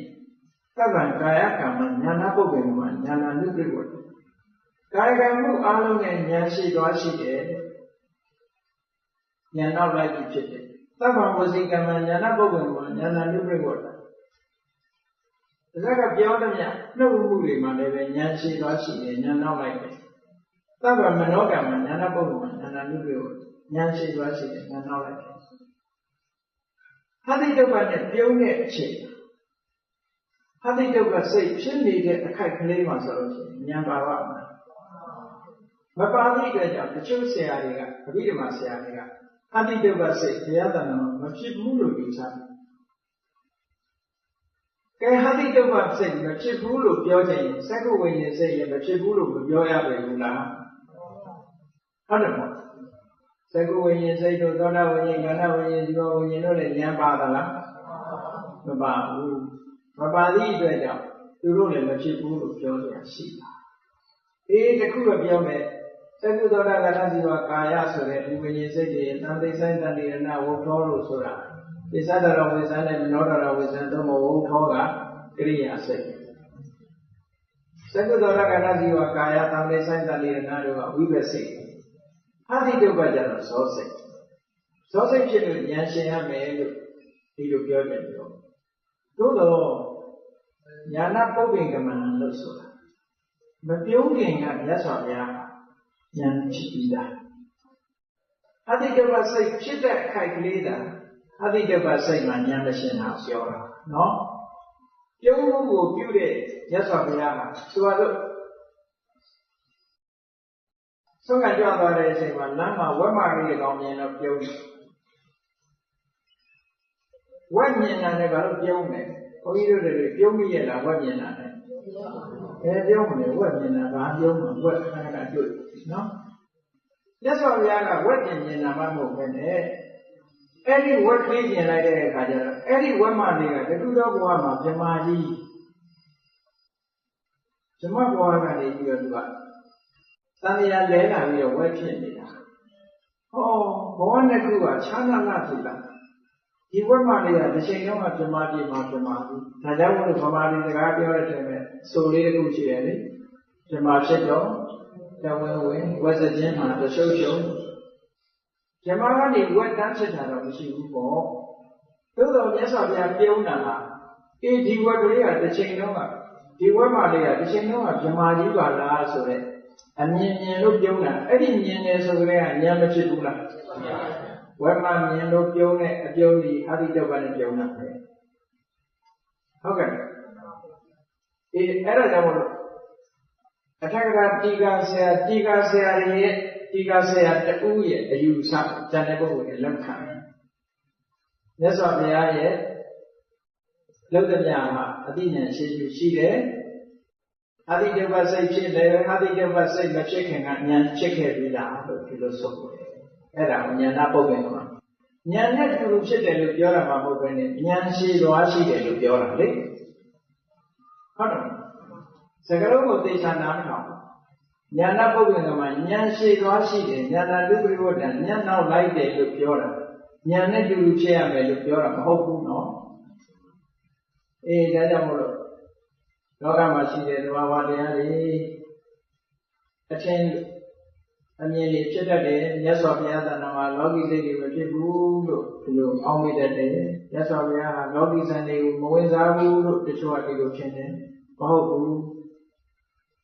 သဗ္ဗံကာယကမ္မဉာဏပုပ္ပေမှာဉာဏနုပ္ပိဝတ္တကာယကံမှုအလုံးနဲ့ဉာဏ်ရှိသွားရှိတယ်ဉာဏ်နောက်လိုက်ဖြစ်တယ်သဗ္ဗံဝစီကမ္မဉာဏပုပ္ပေမှာဉာဏနုပ္ပိဝတ္တဒါကပြောသမျှနှုတ်မှုတွေမှာလည်းပဲဉာဏ်ရှိသွားရှိတယ်ဉာဏ်နောက်လိုက်တယ်သဗ္ဗမနောကမ္မဉာဏပုပ္ပေမှာဉာဏနုပ္ပိဝတ္တဉာဏ်ရှိသွားရှိတယ်ဉာဏ်နောက်လိုက်တယ်ဟတိတုပ္ပနဲ့ပြုံးတဲ့အချိန်ဟတိတုပ္ပစိတ်ဖြစ်နေတဲ့အခိုက်ကလေးမှာဆိုလို့ရှိရင်ဉာဏ်ပါဝမှာမပါသည့်အတွက်ကြောင့်တချို့ဆရာတွေကအဘိဓမ္မာဆရာတွေကဟတိတုပ္ပစိတ်ဘုရားတဏ္ဍာမှာမဖြစ်ဘူးလို့ယူဆတယ်။ကဲဟတိတုပ္ပစိတ်မဖြစ်ဘူးလို့ပြောခြင်းစက္ကုဝိညာဉ်စိတ်လည်းမဖြစ်ဘူးလို့မပြောရပါဘူးလား။ဟုတ်တယ်မဟုတ်စက္ကုဝိညာဉ်စိတ်တို့သောတာဝိညာဉ်ခန္ဓာဝိညာဉ်ဇီဝဝိညာဉ်တို့လည်းဉာဏ်ပါသလားမပါဘူးမပါသည့်အတွက်ကြောင့်သူတို့လည်းမဖြစ်ဘူးလို့ပြောရရှိတာတခုတော့ပြောမယ်စက္ကုသောတာခန္ဓာဇီဝကာယဆိုတဲ့ဒီဝိညာဉ်စိတ်တွေသံသိဆိုင်တဏှိရဏဝုထောလို့ဆိုတာပိဿဒရဝိဇ္ဇာနဲ့မနောဒရဝိဇ္ဇာသုံးဖို့ဝုထောကကရိယာစိတ်စက္ကုသောတာခန္ဓာဇီဝကာယသံသိဆိုင်တဏှိရဏတို့ကဝိပဿစိတ်ဟတိတုပ္ပကျတော့ဇောစိတ်ဇောစိတ်ဖြစ်လို့ဉာဏ်ရှင်ရမယ်လို့ဒီလိုပြောတယ်ပြောသို့တော့ဉာဏပုပ္ပေကမဏလို့ဆိုတာမပြုံးခင်ကမြတ်စွာဘုရားဉာဏ်ဖြစ်ပြီးသားဟတိတုပ္ပစိတ်ဖြစ်တဲ့အခိုက်ကလေးသာဟတိတုပ္ပစိတ်မှာဉာဏ်မရှင်တာပြောတာနော်ပြုံးမှုကိုပြုတဲ့မြတ်စွာဘုရားကဆိုတော့ဆုံးကကြွသွားတဲ့အချိန်မှာလမ်းမှာဝက်မာလေးကောင်မြင်တော့ပြုံးတယ်ဝက်မြင်တာနဲ့ဘာလို့ပြုံးလဲဘုန်းကြီးတို့တွေပြုံးမိရဲ့လားဝက်မြင်တာနဲ့ပြုံးမလဲဝက်မြင်တာဘာပြုံးမှာဝက်ခဏခဏတွေ့နော်မြတ်စွာဘုရားကဝက်မြင်တာမှမဟုတ်ပဲနဲ့အဲ့ဒီဝက်ကလေးမြင်လိုက်တဲ့အခါကျတော့အဲ့ဒီဝက်မလေးကတခုသောဘဝမှာမြမကြီးဇမဘဝကနေပြီးတော့သူကသံဃာလဲလာပြီးတော့ဝက်ဖြစ်နေတာဟောဘဝနှစ်ခုကခြားနားဖြစ်တာဒီဝက်မလေးကတစ်ချိန်လုံးကပြမပြေမှာပြမဘူးဒါကြောင့်မို့လို့ဗမာပြည်စကားပြောတဲ့ထဲမှာဆိုလေးတစ်ခုရှိတယ်လေပြမဖြစ်တော့တဝင်းဝင်ဝက်စခြင်းမှာတရှုပ်ရှုပ်ပြမကနေဝက်တန်းဖြစ်တာတော့မရှိဘူးပေါ့သို့တော်မြတ်စွာဘုရားပြုံးတာဟာဒီဝက်ကလေးကတစ်ချိန်လုံးကဒီဝက်မလေးကတစ်ချိန်လုံးကပြမကြီးပါလားဆိုတဲ့အမြင်လို့ပြုံးတာအဲ့ဒီမြင်တယ်ဆိုကြတဲ့ကဉာဏ်မဖြစ်ဘူးလားဝက်မမြင်လို့ပြုံးတဲ့အပြုံးဒီဟတိတုပ္ပနဲ့ပြုံးတာပဲဟုတ်ကဲ့အဲ့ဒါကြောင့်မလို့အထက်ကတီကာဆရာရဲ့တီကာဆရာတူရဲ့အယူဆဇန်တဲ့ပုဂ္ဂိုလ်ရဲ့လက်ခံမြတ်စွာဘုရားရဲ့လုတ်တရားမှာအတိညာရှိတယ်ဟတိတုပ္ပစိတ်ဖြစ်တယ်ဟတိတုပ္ပစိတ်မဖြစ်ခင်ကဉာဏ်ဖြစ်ခဲ့ပြီလားလို့ဒီလိုဆိုတယ်အဲ့ဒါဉာဏပုပ္ပေကမှာဉာဏ်နဲ့တူဖြစ်တယ်လို့ပြောတာမှမဟုတ်ဘဲနဲ့ဉာဏ်ရှိသွားရှိတယ်လို့ပြောတာလေဟုတ်တယ်စကားလုံးကိုသိချာနားထောင်ဉာဏပုပ္ပေကမှာဉာဏ်ရှိသွားရှိတယ်ဉာဏလူပရိဝတ္တဉာဏ်နောက်လိုက်တယ်လို့ပြောတာဉာဏ်နဲ့တူဖြစ်ရမယ်လို့ပြောတာမဟုတ်ဘူးနော်ဒါကြောင့်မို့လို့လောကမှာရှိတဲ့သဘာဝတရားတွေအထင်အမြင်တွေဖြစ်တတ်တယ်မြတ်စွာဘုရားသဏ္ဍာန်မှာလောကီစိတ်တွေမဖြစ်ဘူးလို့ဒီလိုအောင်းမိတတ်တယ်မြတ်စွာဘုရားကလောကီဇန်တွေကိုမဝင်စားဘူးလို့တချို့ကဒီလိုထင်တယ် မဟုတ်ဘူး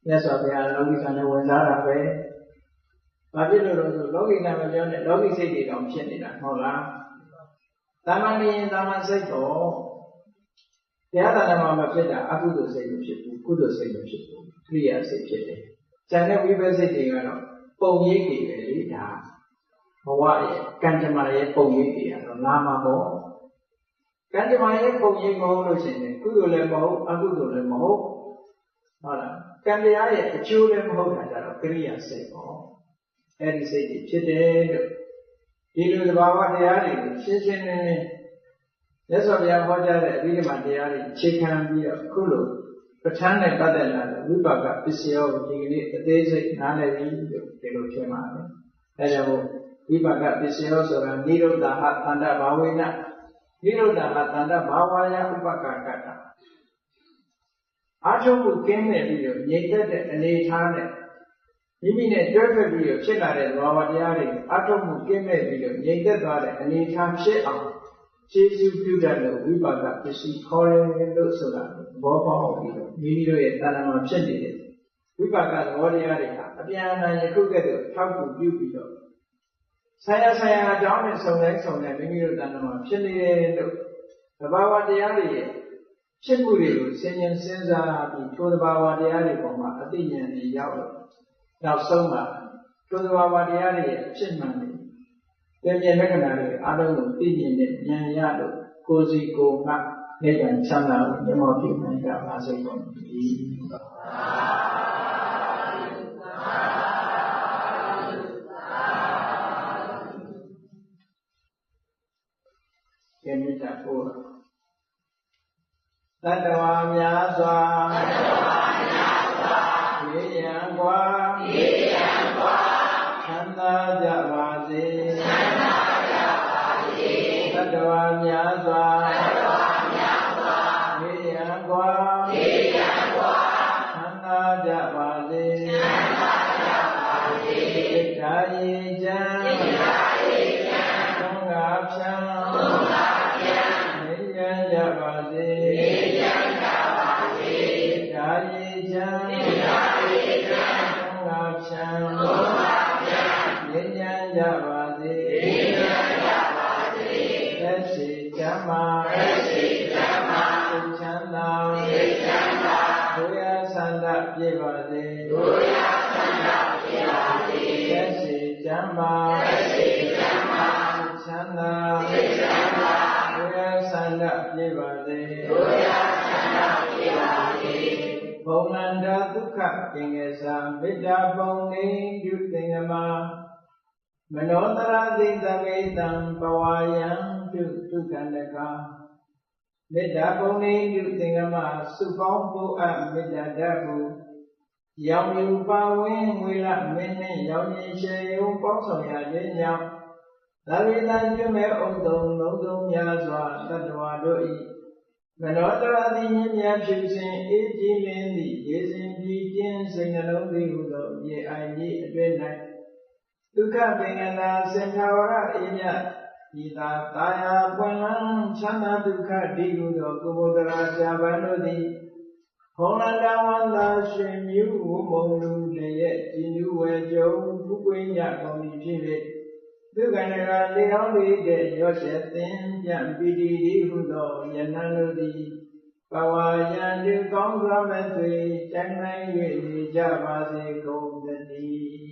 မြတ်စွာဘုရားလောကီကံနဲ့ဝင်စားတာပဲဘာဖြစ်လို့လဲဆိုလောကီကံမပြောနဲ့လောကီစိတ်တွေတောင်ဖြစ်နေတာဟုတ်လားတာမန်ရင်တာမန်စိတ်တော့တရားသာနာမှာမဖြစ်တာအကုသိုလ်စိတ်မဖြစ်ဘူးကုသိုလ်စိတ်မဖြစ်ဘူးခရိယာစိတ်ဖြစ်တယ်ကျန်တဲ့ဝိပဿစိတ်တွေကတော့ပုံရိပ်တွေပဲလေဒါဘဝရဲ့ကံကြမ္မာရဲ့ပုံရိပ်တွေကတော့လာမှာပေါ့ကံကြမ္မာရဲ့ပုံရိပ်မဟုတ်လို့ရှိရင်ကုသိုလ်လည်းမဟုတ်အကုသိုလ်လည်းမဟုတ်ဟုတ်လားကံတရားရဲ့အကျိုးလည်းမဟုတ်တာကြတော့ကရိယာစိတ်ပေါ့အဲ့ဒီစိတ်တွေဖြစ်တယ်လို့ဒီလိုသဘာဝတရားတွေကိုရှင်းရှင်းလင်းလင်းမြတ်စွာဘုရားဟောကြားတဲ့အဘိဓမ္မာတရားတွေအခြေခံပြီးတော့ခုလိုပဋ္ဌာန်းနဲ့ပတ်သက်လာတဲ့ဝိပါကပစ္စယောကိုဒီကနေ့အသေးစိတ်နားလည်ပြီးလို့ဒီလိုထင်ပါတယ်။အဲဒါကြောင့်ဝိပါကပစ္စယောဆိုတာနိရောဓဟတန္တဘာဝေနနိရောဓဟတန္တဘာဝယဥပကကတအာထုပ်မှုကင်းမဲ့ပြီးတော့ငြိမ့်သက်တဲ့အနေထားနဲ့မိမိနဲ့တွဲဖက်ပြီးတော့ဖြစ်လာတဲ့သဘာဝတရားတွေအာထုပ်မှုကင်းမဲ့ပြီးတော့ငြိမ့်သက်သွားတဲ့အနေထားဖြစ်အောင်ကျေးဇူးပြုတတ်တဲ့ဝိပါကပစ္စည်းခေါ်တယ်လို့ဆိုတာဘောပေါက်ပြီးတော့မိမိတို့ရဲ့တဏ္ဍာမှာဖြစ်နေတဲ့ဝိပါကသဘောတရားတွေဟာအပြန်အလှန်ယခုကဲ့သို့ထောက်ကူပြုပြီးတော့ဆရာအကြောင်းနဲ့ဆုံတိုင်းမိမိတို့တဏ္ဍာမှာဖြစ်နေတယ်လို့သဘာဝတရားတွေရဲ့ဖြစ်မှုတွေကိုဆင်ញင်စဉ်းစားပြီးထိုသဘာဝတရားတွေပေါ်မှာအသိဉာဏ်တွေရောက်လို့နောက်ဆုံးမှာထိုသဘာဝတရားတွေရဲ့ဖြစ်မှန်တယ်ပြည့်လက္ခဏာတွေအားလုံးကိုသိမြင်တဲ့ဉာဏ်ရလို့ကိုယ်စီကိုယ်ငါနိဗ္ဗာန်ချမ်းသာကိုမျက်မှောက်ပြုနိုင်ကြပါစေကုန်သတည်းယမိတ္တပို့သတ္တဝါများစွာဝိယံကွာချမ်းသာကြပါစေသတ္တဝါများစွာဝိယံကွာချမ်းသာကြပါစေဣဒ္ဓာယေကျံသုံးငါဖြံနေရန်ကြပါစေဣဒ္ဓာယေကျံသုံးငါဖြံနေရန်ကြပါစေသက်ရှိကျမ်းမာစိတ်ချမ်းသာဒုရဆန္ဒပြေပါစေသက်ရှိကျမ်းမာစိတ်ချမ်းသာဒုရဆန္ဒပြေပါစေဘုံနန္ဒဒုက္ခသင်္ကေသမေတ္တာပုံနေပြုသင်္ကမမနောတရာသိတမေတံပဝါယံပြုဒုက္ခန္တကမေတ္တာပုံနေပြုသင်္ကမစုပေါင်းပို့အပ်မေတ္တာဓာတ်ကိုရောင်ယူပါဝင်ဝေလမင်းနှင့်ရောင်ရင်ရှေယုံပေါင်းဆောင်ရခြင်းကြောင့်သာဝေတံကျွမဲ့ဥဒ္ဒုံလုံးစုံများစွာသတ္တဝါတို့၏မနောတရာတိမြင့်မြတ်ဖြစ်စဉ်အေးကြည်လင်းသည့်ရေစဉ်ပြည်ကျင်းစိတ်နှလုံးသည်ဟုသောမြေအိုင်ကြီးအတွင်း၌ဒုက္ခပင်ကနာစင်ထာဝရအေးမြတ်ဤသာတာယာပွင့်လန်းချမ်းသာဒုက္ခဒီဟုသောကုဘုဒ္ဓရာဆရာပန်းတို့သည်ဟောလန္တဝန္တာရွှင်မြူးဝမုံလူလည်းရဲ့ကြည်နူးဝဲကြုံဖူးကွင်းရကုန်သည်ဖြစ်၍ဒုက္ခန္တရာလေအောင်လေးတဲ့ရော့ချက်သင်ပြန်ပီတိဒီဟုသောယနံတို့သည်ပဝါယံဒီကောင်းစွာမဲ့သွေတိုင်းတိုင်း၍နေကြပါစေကုန်သတည်း